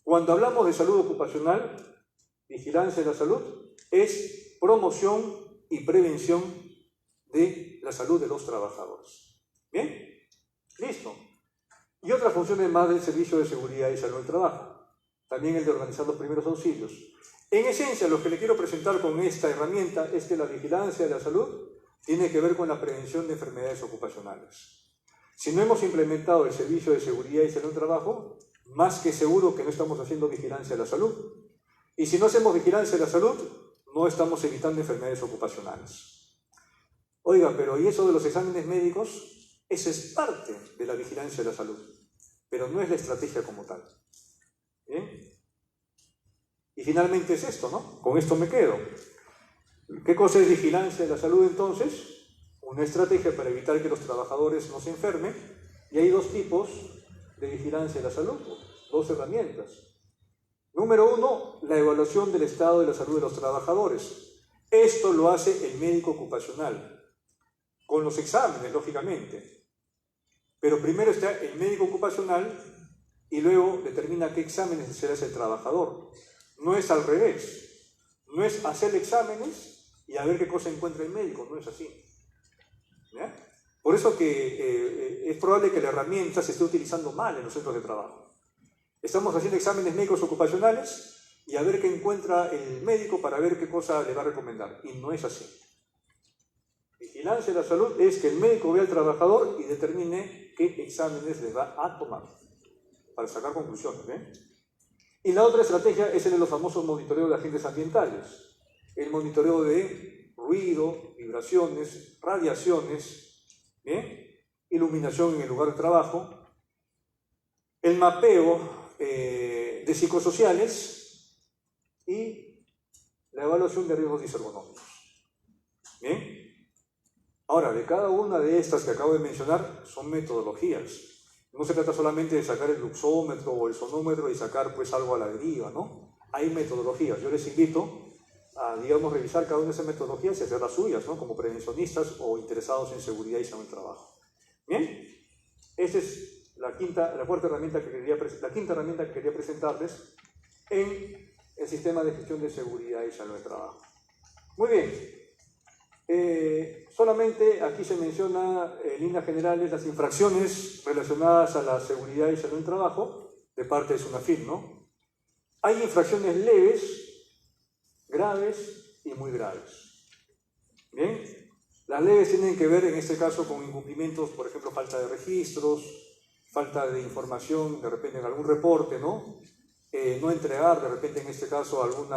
Cuando hablamos de salud ocupacional, vigilancia de la salud, es promoción y prevención de la salud de los trabajadores. ¿Bien? Listo. Y otras funciones más del Servicio de Seguridad y Salud del Trabajo. También el de organizar los primeros auxilios. En esencia, lo que le quiero presentar con esta herramienta es que la vigilancia de la salud tiene que ver con la prevención de enfermedades ocupacionales. Si no hemos implementado el Servicio de Seguridad y Salud del Trabajo, más que seguro que no estamos haciendo vigilancia de la salud. Y si no hacemos vigilancia de la salud, no estamos evitando enfermedades ocupacionales. Oiga, pero ¿y eso de los exámenes médicos? Eso es parte de la vigilancia de la salud, pero no es la estrategia como tal. ¿Bien? Y finalmente es esto, ¿no? Con esto me quedo. ¿Qué cosa es vigilancia de la salud entonces? Una estrategia para evitar que los trabajadores no se enfermen. Y hay 2 tipos de vigilancia de la salud, 2 herramientas. Número 1, la evaluación del estado de la salud de los trabajadores. Esto lo hace el médico ocupacional, con los exámenes, lógicamente. Pero primero está el médico ocupacional y luego determina qué exámenes se le hace el trabajador. No es al revés, no es hacer exámenes y a ver qué cosa encuentra el médico, no es así. ¿Ya? Por eso que es probable que la herramienta se esté utilizando mal en los centros de trabajo. Estamos haciendo exámenes médicos ocupacionales y a ver qué encuentra el médico para ver qué cosa le va a recomendar. Y no es así. Vigilancia de la salud es que el médico vea al trabajador y determine qué exámenes le va a tomar para sacar conclusiones. Y la otra estrategia es el de los famosos monitoreos de agentes ambientales. El monitoreo de ruido, vibraciones, radiaciones, iluminación en el lugar de trabajo, el mapeo de psicosociales y la evaluación de riesgos disergonómicos. ¿Bien? Ahora, de cada una de estas que acabo de mencionar son metodologías. No se trata solamente de sacar el luxómetro o el sonómetro y sacar pues algo a la deriva, ¿no? Hay metodologías. Yo les invito a, digamos, revisar cada una de esas metodologías y hacer las suyas, ¿no? Como prevencionistas o interesados en seguridad y salud del trabajo. ¿Bien? Esta es la quinta herramienta que quería presentarles en el sistema de gestión de seguridad y salud del trabajo. Muy bien. Solamente aquí se menciona en líneas generales las infracciones relacionadas a la seguridad y salud del trabajo de parte de SUNAFIL, ¿no? Hay infracciones leves, graves y muy graves. ¿Bien? Las leves tienen que ver en este caso con incumplimientos, por ejemplo, falta de registros, falta de información, de repente en algún reporte, ¿no? No entregar, de repente en este caso, un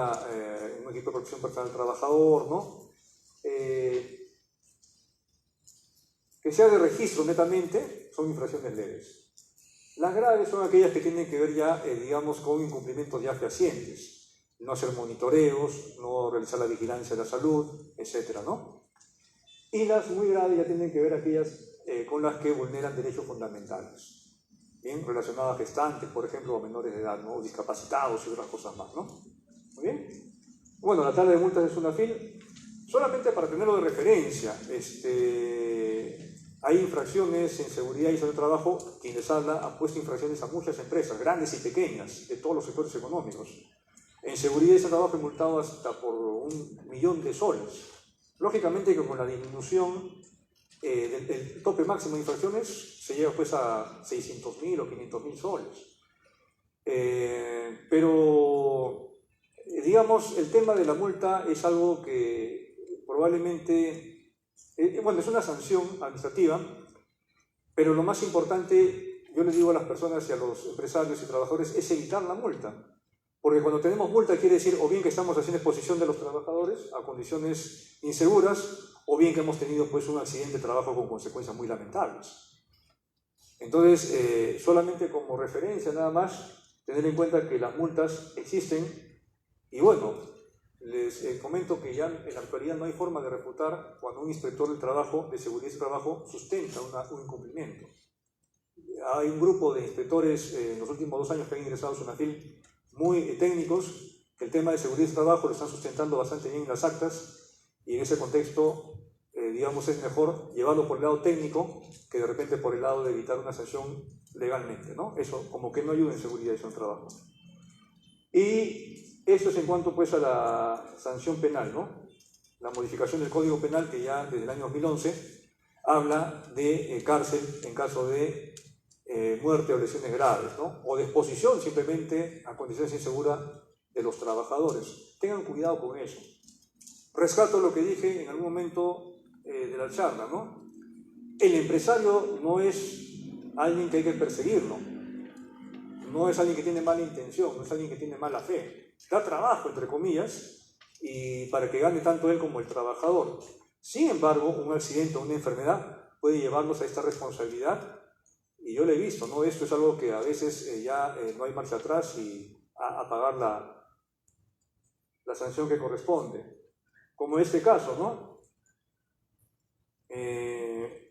equipo de protección personal del trabajador, ¿no? Que sea de registro netamente, son infracciones leves. Las graves son aquellas que tienen que ver ya, digamos, con incumplimientos ya fehacientes. No hacer monitoreos, no realizar la vigilancia de la salud, etcétera, ¿no? Y las muy graves ya tienen que ver aquellas con las que vulneran derechos fundamentales. Bien, relacionadas a gestantes, por ejemplo, o menores de edad, ¿no? O discapacitados y otras cosas más, ¿no? Muy bien. Bueno, la tabla de multas de SUNAFIL, solamente para tenerlo de referencia, hay infracciones en seguridad y salud del trabajo. Quien les habla ha puesto infracciones a muchas empresas, grandes y pequeñas, de todos los sectores económicos. En seguridad y salud del trabajo he multado hasta por 1 millón de soles. Lógicamente que con la disminución del tope máximo de infracciones se llega pues a 600.000 o 500.000 soles. Pero, digamos, el tema de la multa es algo que probablemente, bueno, es una sanción administrativa, pero lo más importante, yo les digo a las personas y a los empresarios y trabajadores, es evitar la multa. Porque cuando tenemos multa quiere decir o bien que estamos haciendo exposición de los trabajadores a condiciones inseguras, o bien que hemos tenido pues un accidente de trabajo con consecuencias muy lamentables. Entonces, solamente como referencia nada más, tener en cuenta que las multas existen y bueno, les comento que ya en la actualidad no hay forma de refutar cuando un inspector del trabajo, de seguridad del trabajo, sustenta un incumplimiento. Hay un grupo de inspectores en los últimos 2 años que han ingresado a SUNAFIL muy técnicos, que el tema de seguridad del trabajo lo están sustentando bastante bien en las actas y en ese contexto, digamos, es mejor llevarlo por el lado técnico que de repente por el lado de evitar una sanción legalmente, ¿no? Eso como que no ayuda en seguridad y salud del trabajo. Y esto es en cuanto pues a la sanción penal, ¿no? La modificación del Código Penal que ya desde el año 2011 habla de cárcel en caso de muerte o lesiones graves, ¿no? O de exposición simplemente a condiciones inseguras de los trabajadores. Tengan cuidado con eso. Rescato lo que dije en algún momento de la charla, ¿no? El empresario no es alguien que hay que perseguirlo, no es alguien que tiene mala intención, no es alguien que tiene mala fe. Da trabajo, entre comillas, y para que gane tanto él como el trabajador. Sin embargo, un accidente o una enfermedad puede llevarlos a esta responsabilidad. Y yo lo he visto, ¿no? Esto es algo que a veces ya no hay marcha atrás y a pagar la sanción que corresponde. Como en este caso, ¿no? En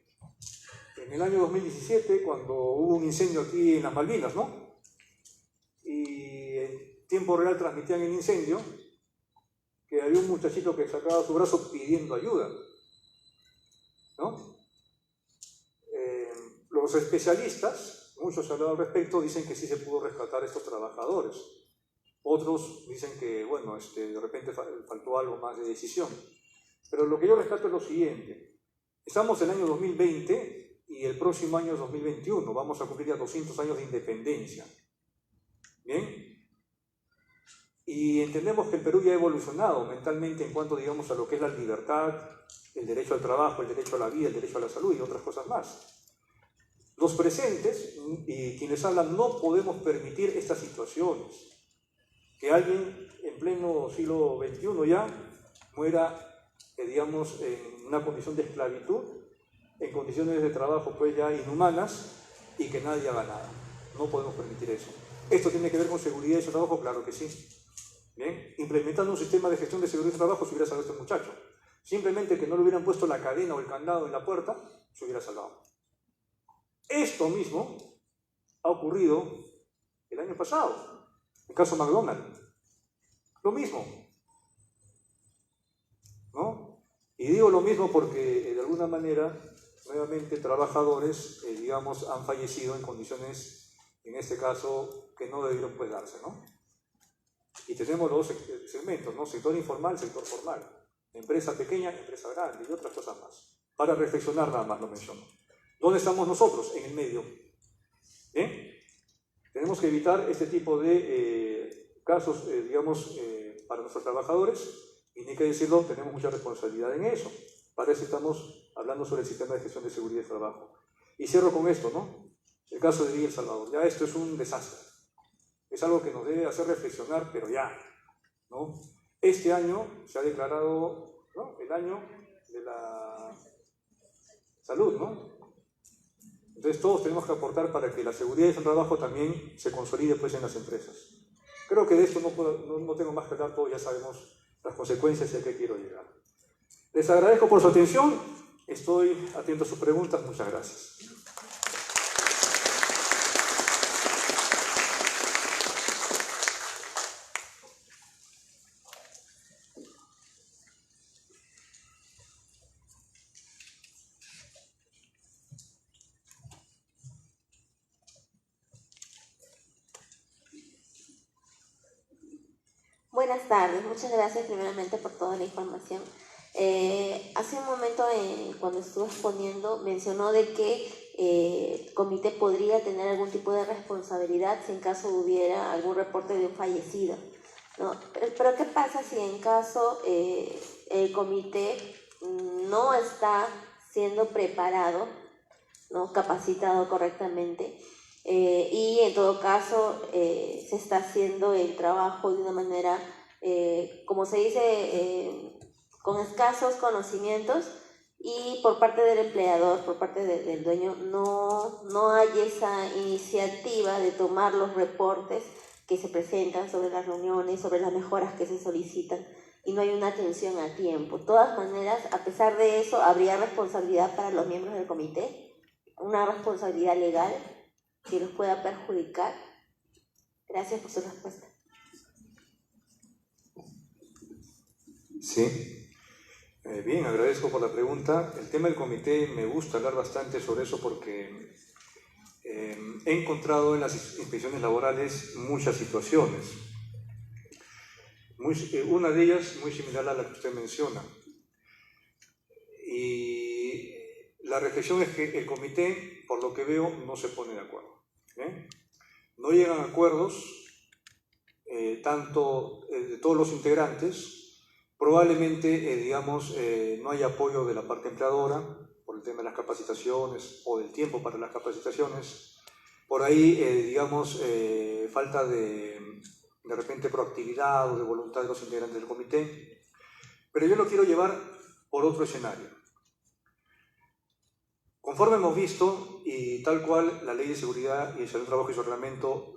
el año 2017, cuando hubo un incendio aquí en las Malvinas, ¿no? Y en tiempo real transmitían el incendio, que había un muchachito que sacaba su brazo pidiendo ayuda, ¿no? Los especialistas Muchos se han hablado al respecto, dicen que sí se pudo rescatar a estos trabajadores. Otros dicen que, bueno, de repente faltó algo más de decisión. Pero lo que yo rescato es lo siguiente. Estamos en el año 2020 y el próximo año es 2021. Vamos a cumplir ya 200 años de independencia. ¿Bien? Y entendemos que el Perú ya ha evolucionado mentalmente en cuanto, digamos, a lo que es la libertad, el derecho al trabajo, el derecho a la vida, el derecho a la salud y otras cosas más. Los presentes y quienes hablan no podemos permitir estas situaciones. Que alguien en pleno siglo XXI ya muera, digamos, en una condición de esclavitud, en condiciones de trabajo pues ya inhumanas y que nadie haga nada. No podemos permitir eso. ¿Esto tiene que ver con seguridad y trabajo? Claro que sí. Bien, implementando un sistema de gestión de seguridad y trabajo se hubiera salvado este muchacho. Simplemente que no le hubieran puesto la cadena o el candado en la puerta, se hubiera salvado. Esto mismo ha ocurrido el año pasado, el caso McDonald's. Lo mismo, ¿no? Y digo lo mismo porque de alguna manera, nuevamente, trabajadores, digamos, han fallecido en condiciones, en este caso, que no debieron pues darse, ¿no? Y tenemos los dos segmentos, ¿no? Sector informal, sector formal. Empresa pequeña, empresa grande y otras cosas más. Para reflexionar nada más lo menciono. ¿Dónde estamos nosotros? En el medio. ¿Bien? Tenemos que evitar este tipo de casos, digamos, para nuestros trabajadores. Y ni que decirlo, tenemos mucha responsabilidad en eso. Para eso estamos hablando sobre el sistema de gestión de seguridad y trabajo. Y cierro con esto, ¿no? El caso de Villa El Salvador. Ya esto es un desastre. Es algo que nos debe hacer reflexionar, pero ya, ¿no? Este año se ha declarado, ¿no?, el año de la salud, ¿no? Entonces todos tenemos que aportar para que la seguridad y el trabajo también se consolide pues en las empresas. Creo que de esto no tengo más que hablar, todos ya sabemos las consecuencias y a qué quiero llegar. Les agradezco por su atención, estoy atento a sus preguntas, muchas gracias.
Buenas tardes, muchas gracias primeramente por toda la información. Hace un momento, cuando estuve exponiendo, mencionó de que el comité podría tener algún tipo de responsabilidad si en caso hubiera algún reporte de un fallecido, ¿no? Pero ¿qué pasa si en caso el comité no está siendo preparado, ¿no?, capacitado correctamente? Y en todo caso se está haciendo el trabajo de una manera, como se dice, con escasos conocimientos, y por parte del empleador, por parte del dueño, no hay esa iniciativa de tomar los reportes que se presentan sobre las reuniones, sobre las mejoras que se solicitan, y no hay una atención a tiempo. De todas maneras, a pesar de eso, habría responsabilidad para los miembros del comité, una responsabilidad legal que los pueda perjudicar. Gracias por su respuesta.
Sí, bien, agradezco por la pregunta. El tema del comité me gusta hablar bastante sobre eso porque he encontrado en las inspecciones laborales muchas situaciones. Una de ellas muy similar a la que usted menciona. Y la reflexión es que el comité, por lo que veo, no se pone de acuerdo. No llegan a acuerdos, tanto de todos los integrantes. Probablemente, digamos, no hay apoyo de la parte empleadora por el tema de las capacitaciones o del tiempo para las capacitaciones. Por ahí, digamos, falta de repente proactividad o de voluntad de los integrantes del comité. Pero yo lo quiero llevar por otro escenario. Conforme hemos visto, y tal cual la Ley de Seguridad y el Salud, Trabajo y su reglamento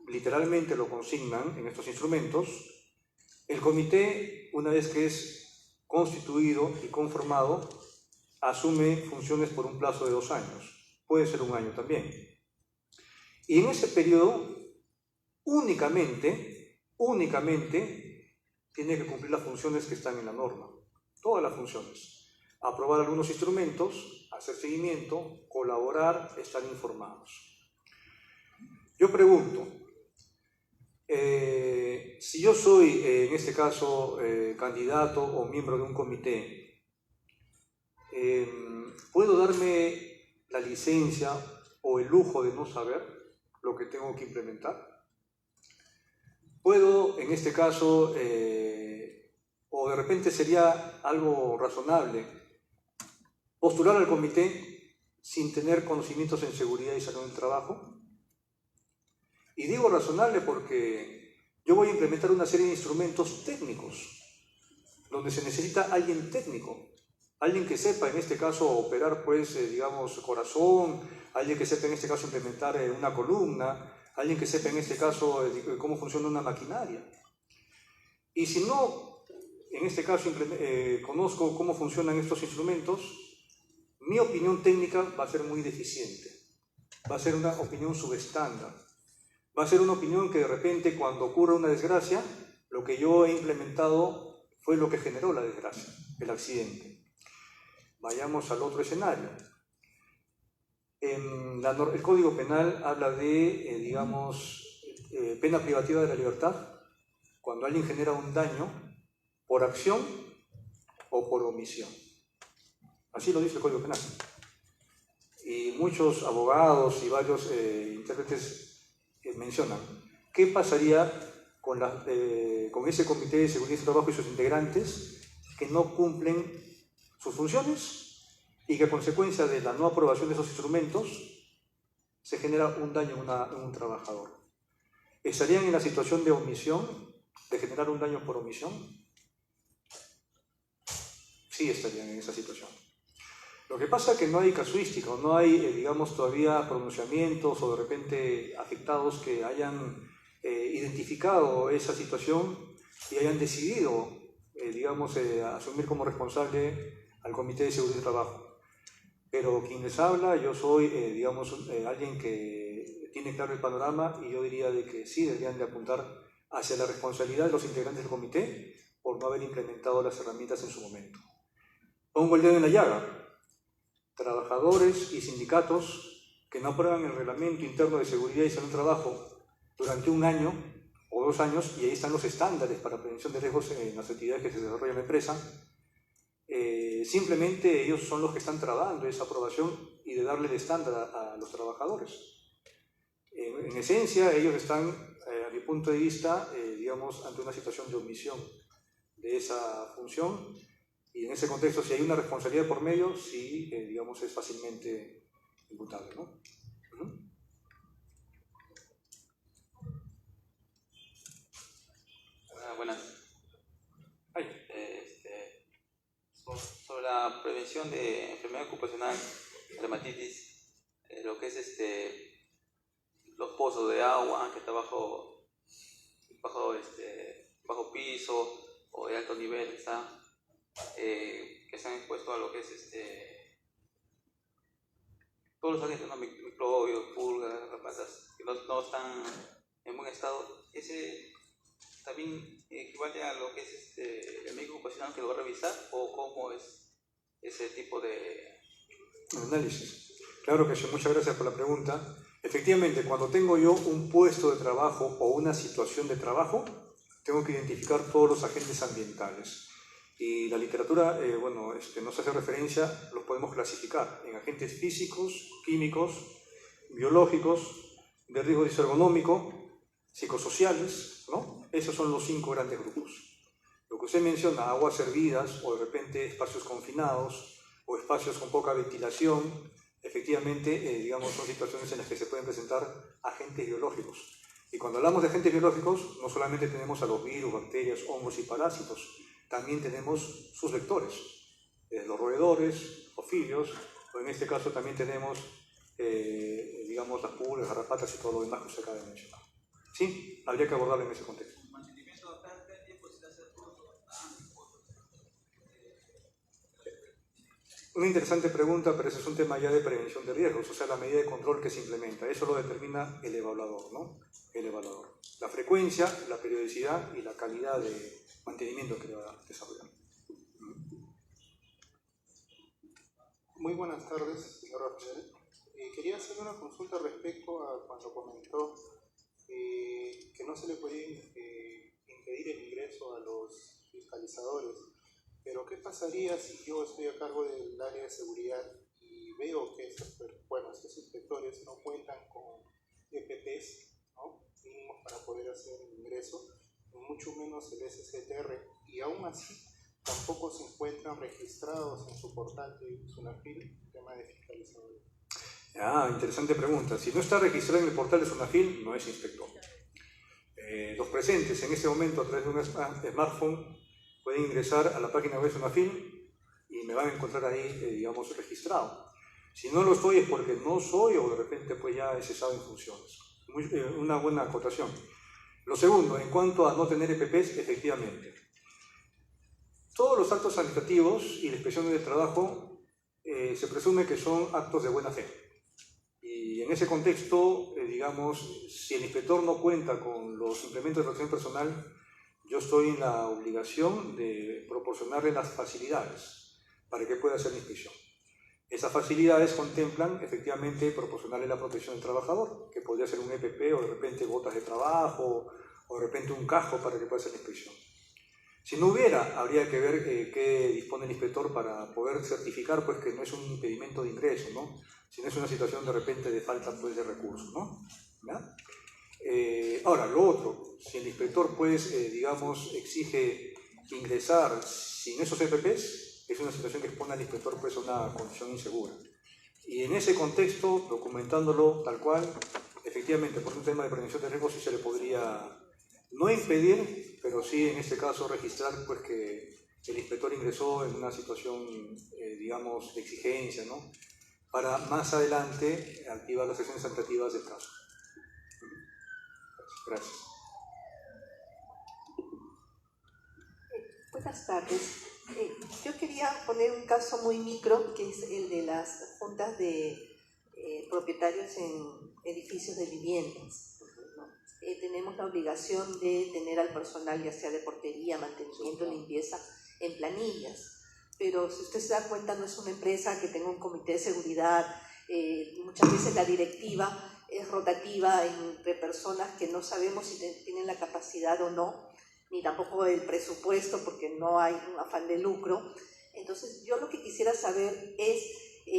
literalmente lo consignan en estos instrumentos, el comité, una vez que es constituido y conformado, asume funciones por un plazo de 2 años, puede ser 1 año también. Y en ese periodo, únicamente, tiene que cumplir las funciones que están en la norma, todas las funciones. Aprobar algunos instrumentos, hacer seguimiento, colaborar, estar informados. Yo pregunto, si yo soy, en este caso, candidato o miembro de un comité, ¿puedo darme la licencia o el lujo de no saber lo que tengo que implementar? ¿Puedo, en este caso, o de repente sería algo razonable, postular al comité sin tener conocimientos en seguridad y salud del trabajo? Y digo razonable porque yo voy a implementar una serie de instrumentos técnicos, donde se necesita alguien técnico, alguien que sepa, en este caso, operar, pues, digamos, corazón, alguien que sepa, en este caso, implementar una columna, alguien que sepa, en este caso, cómo funciona una maquinaria. Y si no, en este caso, conozco cómo funcionan estos instrumentos, mi opinión técnica va a ser muy deficiente, va a ser una opinión subestándar. Va a ser una opinión que de repente cuando ocurre una desgracia, lo que yo he implementado fue lo que generó la desgracia, el accidente. Vayamos al otro escenario. El Código Penal habla de, digamos, pena privativa de la libertad cuando alguien genera un daño por acción o por omisión. Así lo dice el Código Penal. Y muchos abogados y varios intérpretes mencionan, ¿qué pasaría con ese Comité de Seguridad y Trabajo y sus integrantes que no cumplen sus funciones y que a consecuencia de la no aprobación de esos instrumentos se genera un daño en un trabajador? ¿Estarían en la situación de omisión, de generar un daño por omisión? Sí estarían en esa situación. Lo que pasa es que no hay casuística, no hay, digamos, todavía pronunciamientos o de repente afectados que hayan identificado esa situación y hayan decidido, digamos, asumir como responsable al Comité de Seguridad y Trabajo. Pero quien les habla, yo soy, digamos, alguien que tiene claro el panorama y yo diría de que sí deberían de apuntar hacia la responsabilidad de los integrantes del comité por no haber implementado las herramientas en su momento. Pongo el dedo en la llaga. Trabajadores y sindicatos que no aprueban el reglamento interno de seguridad y salud del trabajo durante 1 año o 2 años, y ahí están los estándares para prevención de riesgos en las actividades que se desarrollan en la empresa, simplemente ellos son los que están trabando esa aprobación y de darle el estándar a los trabajadores. En esencia, ellos están, a mi punto de vista, digamos, ante una situación de omisión de esa función. Y en ese contexto, si hay una responsabilidad por medio, sí, digamos, es fácilmente imputable, ¿no?
Buenas. Sobre la prevención de enfermedad ocupacional, dermatitis, lo que es los pozos de agua que está bajo piso o de alto nivel, está que se han expuesto a lo que es todos los agentes, ¿no? Microbios, pulgas, garrapatas, que no están en buen estado. Ese también equivale a lo que es el médico ocupacional que lo va a revisar, o cómo es ese tipo de
análisis. Claro que sí, muchas gracias por la pregunta. Efectivamente, cuando tengo yo un puesto de trabajo o una situación de trabajo, tengo que identificar todos los agentes ambientales. Y la literatura, nos hace referencia, los podemos clasificar en agentes físicos, químicos, biológicos, de riesgo disergonómico, psicosociales, ¿no? Esos son los 5 grandes grupos. Lo que usted menciona, aguas hervidas o de repente espacios confinados o espacios con poca ventilación, efectivamente, digamos, son situaciones en las que se pueden presentar agentes biológicos. Y cuando hablamos de agentes biológicos, no solamente tenemos a los virus, bacterias, hongos y parásitos, también tenemos sus vectores, los roedores, ofidios, o en este caso también tenemos, digamos, las pulgas, garrapatas y todo lo demás que usted acaba de mencionar. Sí, habría que abordarlo en ese contexto. Una interesante pregunta, pero ese es un tema ya de prevención de riesgos, o sea, la medida de control que se implementa. Eso lo determina el evaluador, ¿no? El evaluador. La frecuencia, la periodicidad y la calidad de mantenimiento que le va a desarrollar.
Muy buenas tardes, señor Rafael. Quería hacer una consulta respecto a cuando comentó que no se le podía impedir el ingreso a los fiscalizadores. Pero ¿qué pasaría si yo estoy a cargo del área de seguridad y veo que estos inspectores no cuentan con EPPs, ¿no?, mínimos para poder hacer el ingreso, mucho menos el SCTR, y aún así tampoco se encuentran registrados en su portal de SUNAFIL el tema de fiscalizadores?
Interesante pregunta. Si no está registrado en el portal de SUNAFIL, no es inspector. Los presentes en este momento a través de un smartphone pueden ingresar a la página web de SUNAFIL y me van a encontrar ahí, digamos, registrado. Si no lo estoy es porque no soy o de repente pues ya he cesado en funciones. Una buena acotación. Lo segundo, en cuanto a no tener EPPs, efectivamente. Todos los actos administrativos y la inspección del trabajo se presume que son actos de buena fe. Y en ese contexto, digamos, si el inspector no cuenta con los implementos de protección personal, yo estoy en la obligación de proporcionarle las facilidades para que pueda hacer la inspección. Esas facilidades contemplan efectivamente proporcionarle la protección al trabajador, que podría ser un EPP o de repente botas de trabajo o de repente un casco para que pueda hacer la inspección. Si no hubiera, habría que ver qué dispone el inspector para poder certificar pues, que no es un impedimento de ingreso, ¿no?, sino es una situación de repente de falta pues, de recursos, ¿no? ¿Ya? Ahora, lo otro, si el inspector pues, digamos, exige ingresar sin esos EPPs, es una situación que expone al inspector pues, a una condición insegura. Y en ese contexto, documentándolo tal cual, efectivamente, por un tema de prevención de riesgos sí se le podría no impedir, pero sí en este caso registrar pues, que el inspector ingresó en una situación, digamos, de exigencia, ¿no?, para más adelante activar las sesiones administrativas del caso. Gracias.
Buenas tardes. Yo quería poner un caso muy micro, que es el de las juntas de propietarios en edificios de viviendas, ¿no? Tenemos la obligación de tener al personal, ya sea de portería, mantenimiento, limpieza, en planillas. Pero si usted se da cuenta, no es una empresa que tenga un comité de seguridad. Muchas veces la directiva es rotativa entre personas que no sabemos si tienen la capacidad o no, ni tampoco el presupuesto, porque no hay un afán de lucro. Entonces, yo lo que quisiera saber es a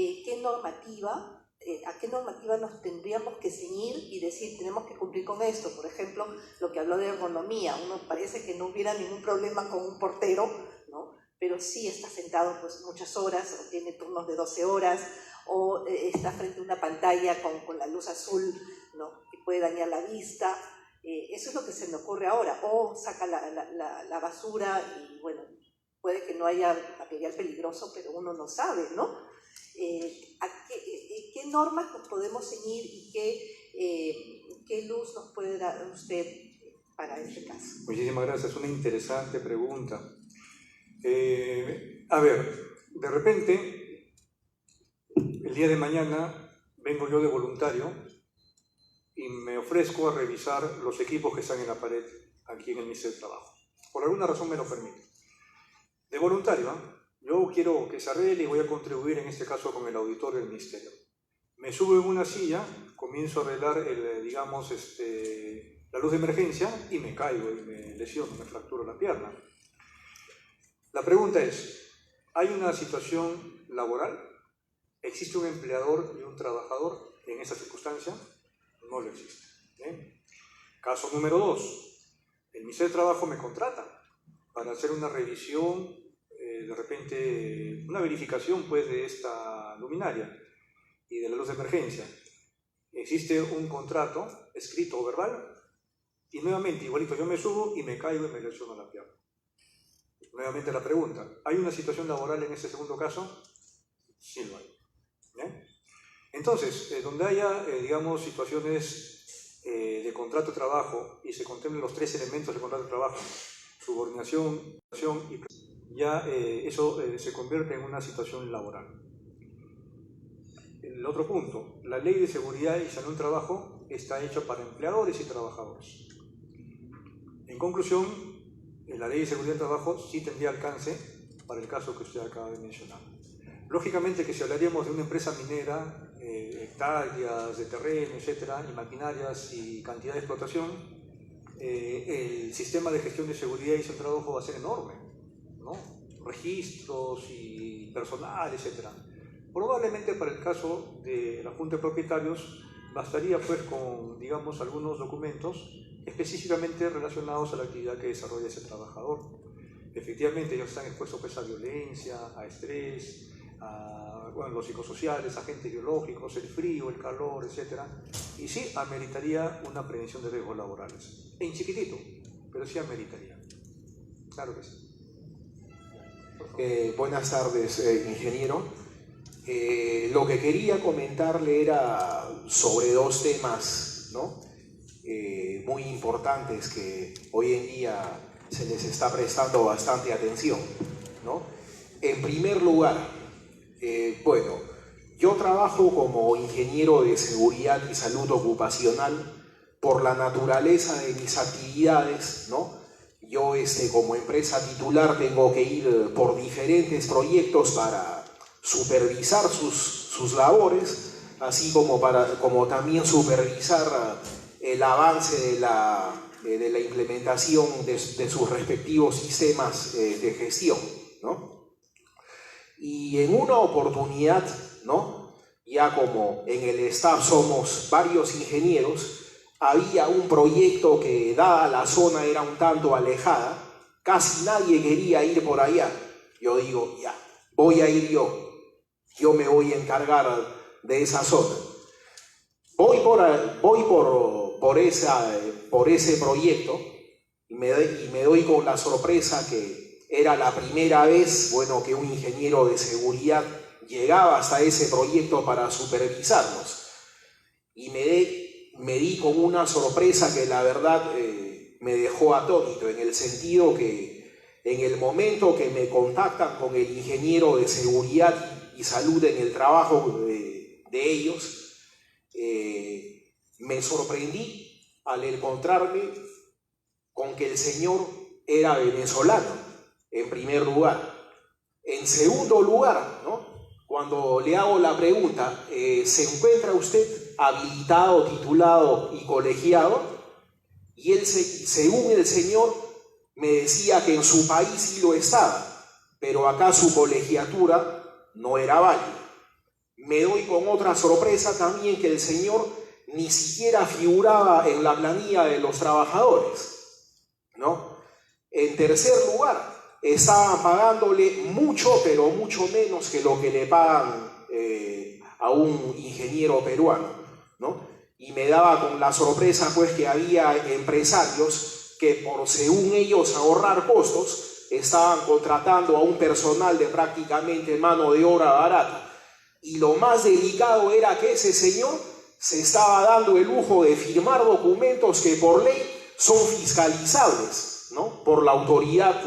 qué normativa nos tendríamos que ceñir y decir, tenemos que cumplir con esto. Por ejemplo, lo que habló de ergonomía. Uno parece que no hubiera ningún problema con un portero, ¿no?, pero sí está sentado pues, muchas horas, o tiene turnos de 12 horas, o está frente a una pantalla con la luz azul, ¿no?, que puede dañar la vista. Eso es lo que se me ocurre ahora. O saca la basura y, bueno, puede que no haya material peligroso, pero uno no sabe, ¿no? ¿Qué normas nos podemos ceñir y qué luz nos puede dar usted para este caso?
Muchísimas gracias. Una interesante pregunta. A ver, de repente, el día de mañana vengo yo de voluntario y me ofrezco a revisar los equipos que están en la pared aquí en el Ministerio de Trabajo. Por alguna razón me lo permite. De voluntario, yo quiero que se arregle y voy a contribuir en este caso con el auditorio del Ministerio. Me subo en una silla, comienzo a arreglar, digamos, la luz de emergencia y me caigo y me lesiono, me fracturo la pierna. La pregunta es, ¿hay una situación laboral? ¿Existe un empleador y un trabajador en esa circunstancia? No lo existe. Caso número 2. El Ministerio de Trabajo me contrata para hacer una revisión, de repente una verificación pues, de esta luminaria y de la luz de emergencia. Existe un contrato escrito o verbal y nuevamente igualito yo me subo y me caigo y me lesiono la pierna. Nuevamente la pregunta, ¿hay una situación laboral en ese segundo caso? Sí lo hay. Entonces, donde haya, digamos, situaciones de contrato de trabajo y se contemplen los 3 elementos del contrato de trabajo, subordinación y ya eso se convierte en una situación laboral. El otro punto, la Ley de Seguridad y Salud en Trabajo está hecha para empleadores y trabajadores. En conclusión, la Ley de Seguridad del Trabajo sí tendría alcance para el caso que usted acaba de mencionar. Lógicamente que si hablaríamos de una empresa minera, hectáreas de terreno, etcétera, y maquinarias y cantidad de explotación, el sistema de gestión de seguridad hizo un trabajo va a ser enorme, ¿no? Registros y personal, etcétera. Probablemente para el caso de la Junta de Propietarios bastaría pues con, digamos, algunos documentos específicamente relacionados a la actividad que desarrolla ese trabajador. Efectivamente, ellos están expuestos pues, a violencia, a estrés, a los psicosociales, agentes biológicos, el frío, el calor, etc. Y sí, ameritaría una prevención de riesgos laborales. En chiquitito, pero sí ameritaría. Claro que sí.
Buenas tardes, ingeniero. Lo que quería comentarle era sobre dos temas, ¿no? Muy importantes que hoy en día se les está prestando bastante atención, ¿no? En primer lugar, bueno, yo trabajo como ingeniero de seguridad y salud ocupacional por la naturaleza de mis actividades, ¿no? Yo como empresa titular tengo que ir por diferentes proyectos para supervisar sus labores, así como también supervisar el avance de la implementación de sus respectivos sistemas de gestión, ¿no? Y en una oportunidad, ¿no? Ya como en el staff somos varios ingenieros, había un proyecto que, dada la zona era un tanto alejada, casi nadie quería ir por allá. Yo digo, ya, voy a ir yo me voy a encargar de esa zona. Voy por ese proyecto y me doy con la sorpresa que era la primera vez, bueno, que un ingeniero de seguridad llegaba hasta ese proyecto para supervisarnos. Y me di con una sorpresa que la verdad me dejó atónito, en el sentido que en el momento que me contactan con el ingeniero de seguridad y salud en el trabajo de ellos, me sorprendí al encontrarme con que el señor era venezolano, en primer lugar. En segundo lugar, ¿no? Cuando le hago la pregunta, ¿se encuentra usted habilitado, titulado y colegiado? Y él, según el señor, me decía que en su país sí lo estaba, pero acá su colegiatura no era válida. Me doy con otra sorpresa también, que el señor ni siquiera figuraba en la planilla de los trabajadores, ¿no? En tercer lugar, estaban pagándole mucho, pero mucho menos que lo que le pagan a un ingeniero peruano, ¿no? Y me daba con la sorpresa pues que había empresarios que, por según ellos ahorrar costos, estaban contratando a un personal de prácticamente mano de obra barata. Y lo más delicado era que ese señor se estaba dando el lujo de firmar documentos que por ley son fiscalizables, ¿no? Por la autoridad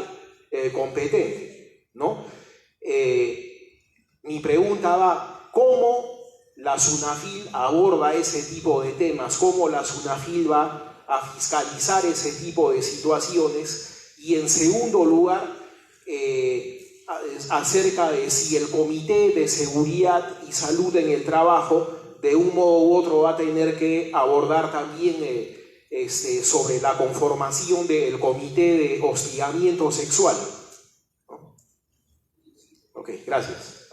competente, ¿no? Mi pregunta va, ¿cómo la SUNAFIL aborda ese tipo de temas? ¿Cómo la SUNAFIL va a fiscalizar ese tipo de situaciones? Y en segundo lugar, acerca de si el Comité de Seguridad y Salud en el Trabajo de un modo u otro va a tener que abordar también sobre la conformación del Comité de Hostigamiento Sexual. ¿No? Ok, gracias.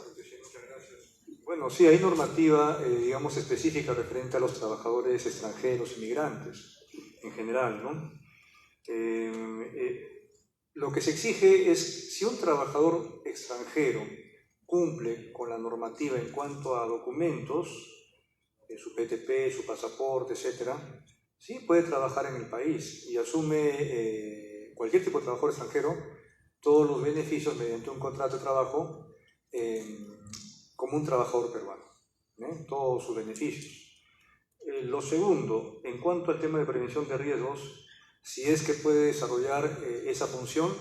Bueno, sí, hay normativa, digamos, específica referente a los trabajadores extranjeros, inmigrantes, en general, ¿no? Lo que se exige es, si un trabajador extranjero cumple con la normativa en cuanto a documentos, su PTP, su pasaporte, etc., sí puede trabajar en el país y asume cualquier tipo de trabajador extranjero todos los beneficios mediante un contrato de trabajo como un trabajador peruano, todos sus beneficios. Lo segundo, en cuanto al tema de prevención de riesgos, si es que puede desarrollar esa función,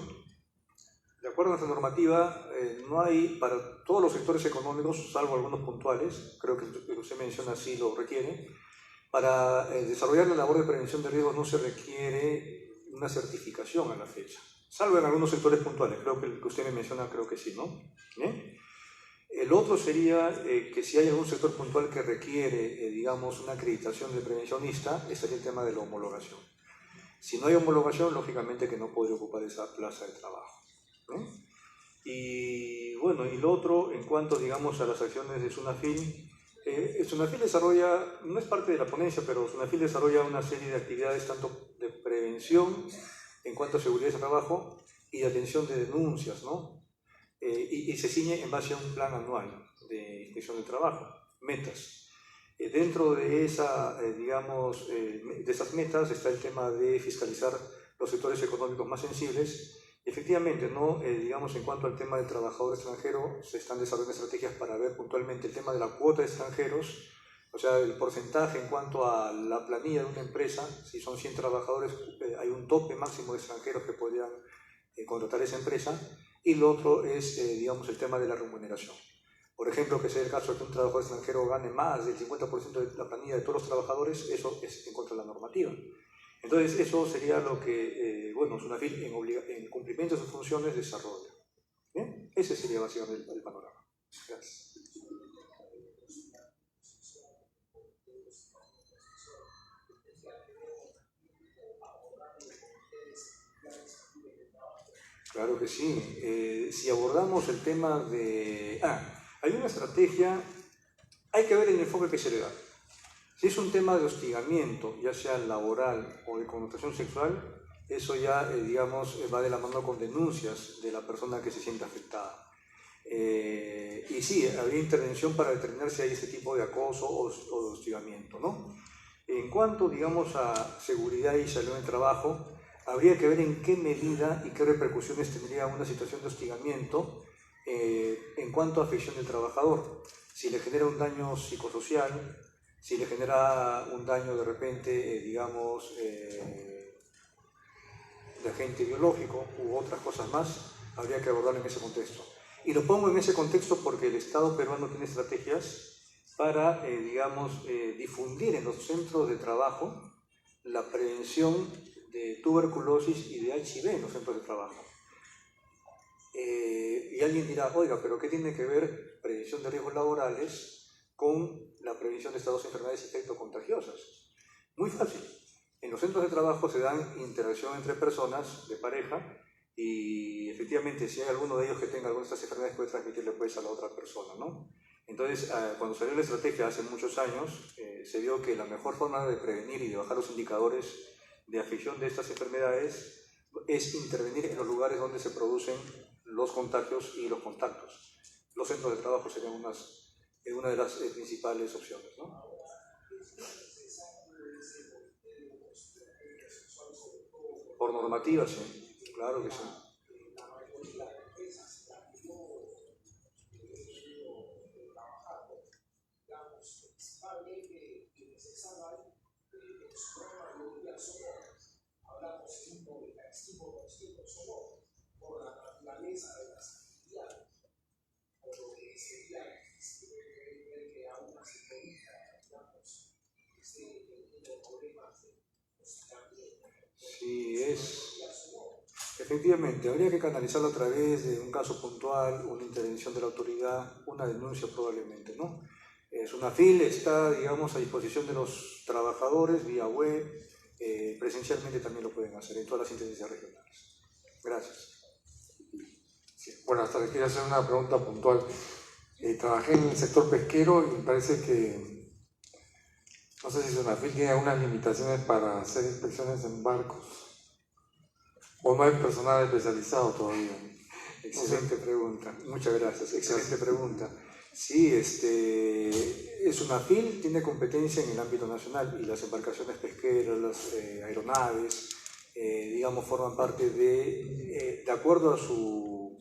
de acuerdo a nuestra normativa, no hay para todos los sectores económicos, salvo algunos puntuales, creo que usted menciona así lo requiere, para desarrollar la labor de prevención de riesgos no se requiere una certificación a la fecha, salvo en algunos sectores puntuales, creo que el que usted me menciona, creo que sí, ¿no? ¿Bien? El otro sería que si hay algún sector puntual que requiere, digamos, una acreditación de prevencionista, estaría el tema de la homologación. Si no hay homologación, lógicamente que no podría ocupar esa plaza de trabajo, ¿no? Y bueno, y lo otro, en cuanto, digamos, a las acciones de SUNAFIL, SUNAFIL desarrolla, no es parte de la ponencia, pero SUNAFIL desarrolla una serie de actividades tanto de prevención en cuanto a seguridad de trabajo y de atención de denuncias, ¿no? Y se ciñe en base a un plan anual de inspección de trabajo, metas. Dentro de esa, digamos, de esas metas está el tema de fiscalizar los sectores económicos más sensibles. Efectivamente, ¿no? Digamos, en cuanto al tema del trabajador extranjero, se están desarrollando estrategias para ver puntualmente el tema de la cuota de extranjeros, o sea, el porcentaje en cuanto a la planilla de una empresa. Si son 100 trabajadores, hay un tope máximo de extranjeros que podrían contratar esa empresa. Y lo otro es, digamos, el tema de la remuneración. Por ejemplo, que sea el caso de que un trabajador extranjero gane más del 50% de la planilla de todos los trabajadores, eso es en contra de la normativa. Entonces, eso sería lo que, bueno, SUNAFIL en cumplimiento de sus funciones desarrolla. ¿Bien? Ese sería básicamente el panorama. Gracias. Claro que sí. Si abordamos el tema de... hay una estrategia, hay que ver el enfoque que se le da. Si es un tema de hostigamiento, ya sea laboral o de connotación sexual, eso ya, digamos, va de la mano con denuncias de la persona que se siente afectada. Y sí, habría intervención para determinar si hay ese tipo de acoso o de hostigamiento, ¿no? En cuanto, digamos, a seguridad y salud en el trabajo, habría que ver en qué medida y qué repercusiones tendría una situación de hostigamiento en cuanto a afección del trabajador. Si le genera un daño psicosocial, si le genera un daño de repente, digamos, de agente biológico u otras cosas más, habría que abordarlo en ese contexto. Y lo pongo en ese contexto porque el Estado peruano tiene estrategias para, digamos, difundir en los centros de trabajo la prevención de tuberculosis y de HIV en los centros de trabajo. Y alguien dirá, oiga, pero ¿qué tiene que ver prevención de riesgos laborales con la prevención de estas dos enfermedades infectocontagiosas? Muy fácil. En los centros de trabajo se dan interacción entre personas de pareja y efectivamente si hay alguno de ellos que tenga alguna de estas enfermedades puede transmitirle pues a la otra persona, ¿no? Entonces, cuando salió la estrategia hace muchos años, se vio que la mejor forma de prevenir y de bajar los indicadores de afección de estas enfermedades es intervenir en los lugares donde se producen los contagios y los contactos. Los centros de trabajo serían una de las principales opciones, ¿no? Por normativa, sí, claro que sí. Sí, efectivamente, habría que canalizarlo a través de un caso puntual, una intervención de la autoridad, una denuncia probablemente, ¿no? SUNAFIL está, digamos, a disposición de los trabajadores vía web, presencialmente también lo pueden hacer en todas las intendencias regionales. Gracias.
Sí, bueno, hasta le quiero hacer una pregunta puntual. Trabajé en el sector pesquero y me parece que, no sé si SUNAFIL tiene algunas limitaciones para hacer inspecciones en barcos, o no hay personal especializado todavía.
Excelente pregunta, muchas gracias, excelente pregunta. Sí, SUNAFIL tiene competencia en el ámbito nacional y las embarcaciones pesqueras, las aeronaves, digamos, forman parte de acuerdo a su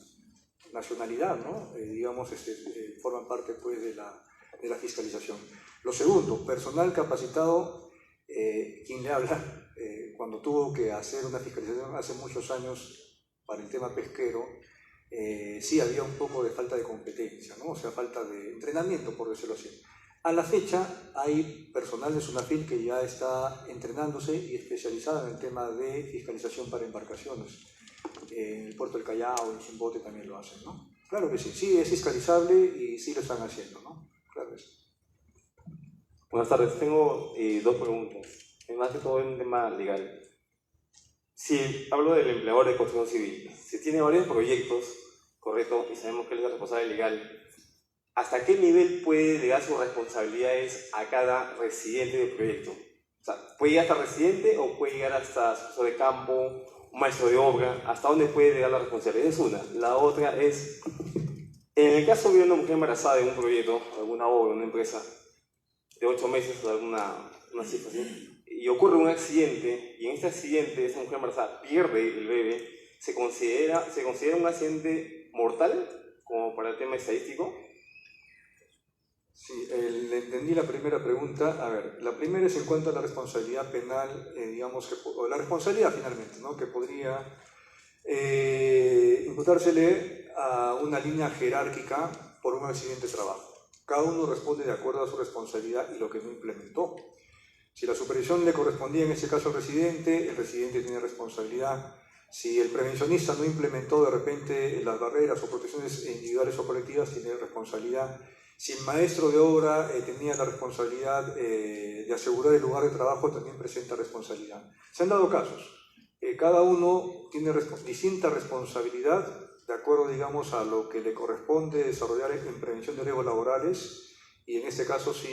nacionalidad, ¿no? Digamos, forman parte pues de la fiscalización. Lo segundo, personal capacitado, quien le habla, cuando tuvo que hacer una fiscalización hace muchos años para el tema pesquero, sí había un poco de falta de competencia, ¿no? O sea, falta de entrenamiento, por decirlo así. A la fecha hay personal de SUNAFIL que ya está entrenándose y especializado en el tema de fiscalización para embarcaciones. En el puerto del Callao, en Chimbote también lo hacen, ¿no? Claro que sí, sí es fiscalizable y sí lo están haciendo, ¿no? Claro que sí.
Buenas tardes, tengo dos preguntas. Más que todo en un tema legal. Si hablo del empleador de construcción civil, si tiene varios proyectos, correcto, y sabemos que él es el responsable legal, ¿hasta qué nivel puede delegar sus responsabilidades a cada residente del proyecto? O sea, ¿puede llegar hasta residente o puede llegar hasta asesor de campo, un maestro de obra? ¿Hasta dónde puede delegar la responsabilidad? Es una. La otra es, en el caso de una mujer embarazada de un proyecto, alguna obra, una empresa, de 8 meses o alguna cifra así, y ocurre un accidente, y en este accidente esa mujer embarazada pierde el bebé, ¿se considera un accidente mortal, como para el tema estadístico?
Sí, entendí la primera pregunta. A ver, la primera es en cuanto a la responsabilidad penal, digamos, o la responsabilidad finalmente, ¿no? Que podría imputársele a una línea jerárquica por un accidente de trabajo. Cada uno responde de acuerdo a su responsabilidad y lo que no implementó. Si la supervisión le correspondía en ese caso al residente, el residente tiene responsabilidad. Si el prevencionista no implementó de repente las barreras o protecciones individuales o colectivas, tiene responsabilidad. Si el maestro de obra tenía la responsabilidad de asegurar el lugar de trabajo, también presenta responsabilidad. Se han dado casos. Cada uno tiene distinta responsabilidad de acuerdo, digamos, a lo que le corresponde desarrollar en prevención de riesgos laborales, y en este caso sí,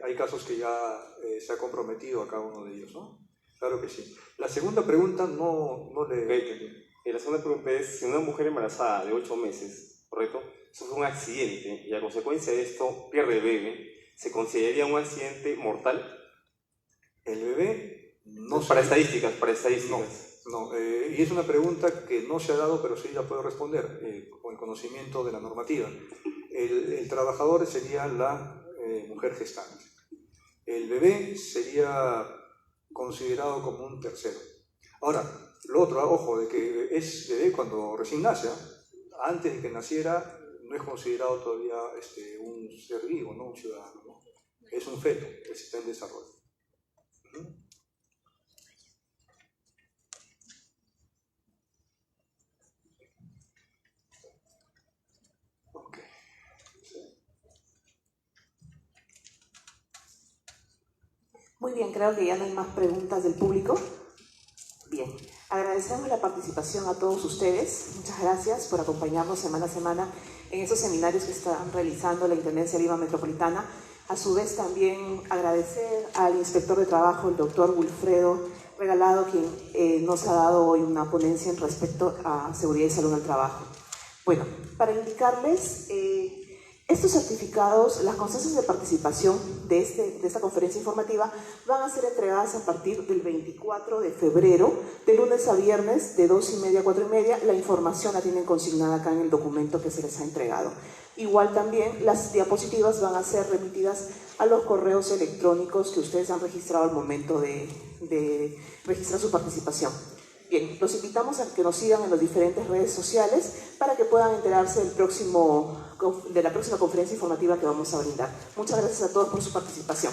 hay casos que ya se ha comprometido a cada uno de ellos, ¿no? Claro que sí. La segunda pregunta no le entendí.
La segunda pregunta es, si una mujer embarazada de 8 meses, ¿correcto?, sufre un accidente y a consecuencia de esto pierde el bebé, ¿se consideraría un accidente mortal?
El bebé no
para estadísticas.
No, y es una pregunta que no se ha dado, pero sí la puedo responder con el conocimiento de la normativa. El trabajador sería la mujer gestante. El bebé sería considerado como un tercero. Ahora, lo otro, ojo, de que es bebé cuando recién nace, antes de que naciera no es considerado todavía un ser vivo, no un ciudadano, ¿no? Es un feto que está en desarrollo.
Muy bien, creo que ya no hay más preguntas del público. Bien, agradecemos la participación a todos ustedes. Muchas gracias por acompañarnos semana a semana en esos seminarios que están realizando la Intendencia de Lima Metropolitana. A su vez también agradecer al inspector de trabajo, el doctor Wilfredo Regalado, quien nos ha dado hoy una ponencia en respecto a seguridad y salud en el trabajo. Bueno, para indicarles, estos certificados, las constancias de participación de esta conferencia informativa van a ser entregadas a partir del 24 de febrero, de lunes a viernes, de 2:30 a 4:30. La información la tienen consignada acá en el documento que se les ha entregado. Igual también las diapositivas van a ser remitidas a los correos electrónicos que ustedes han registrado al momento de registrar su participación. Bien, los invitamos a que nos sigan en las diferentes redes sociales para que puedan enterarse de la próxima conferencia informativa que vamos a brindar. Muchas gracias a todos por su participación.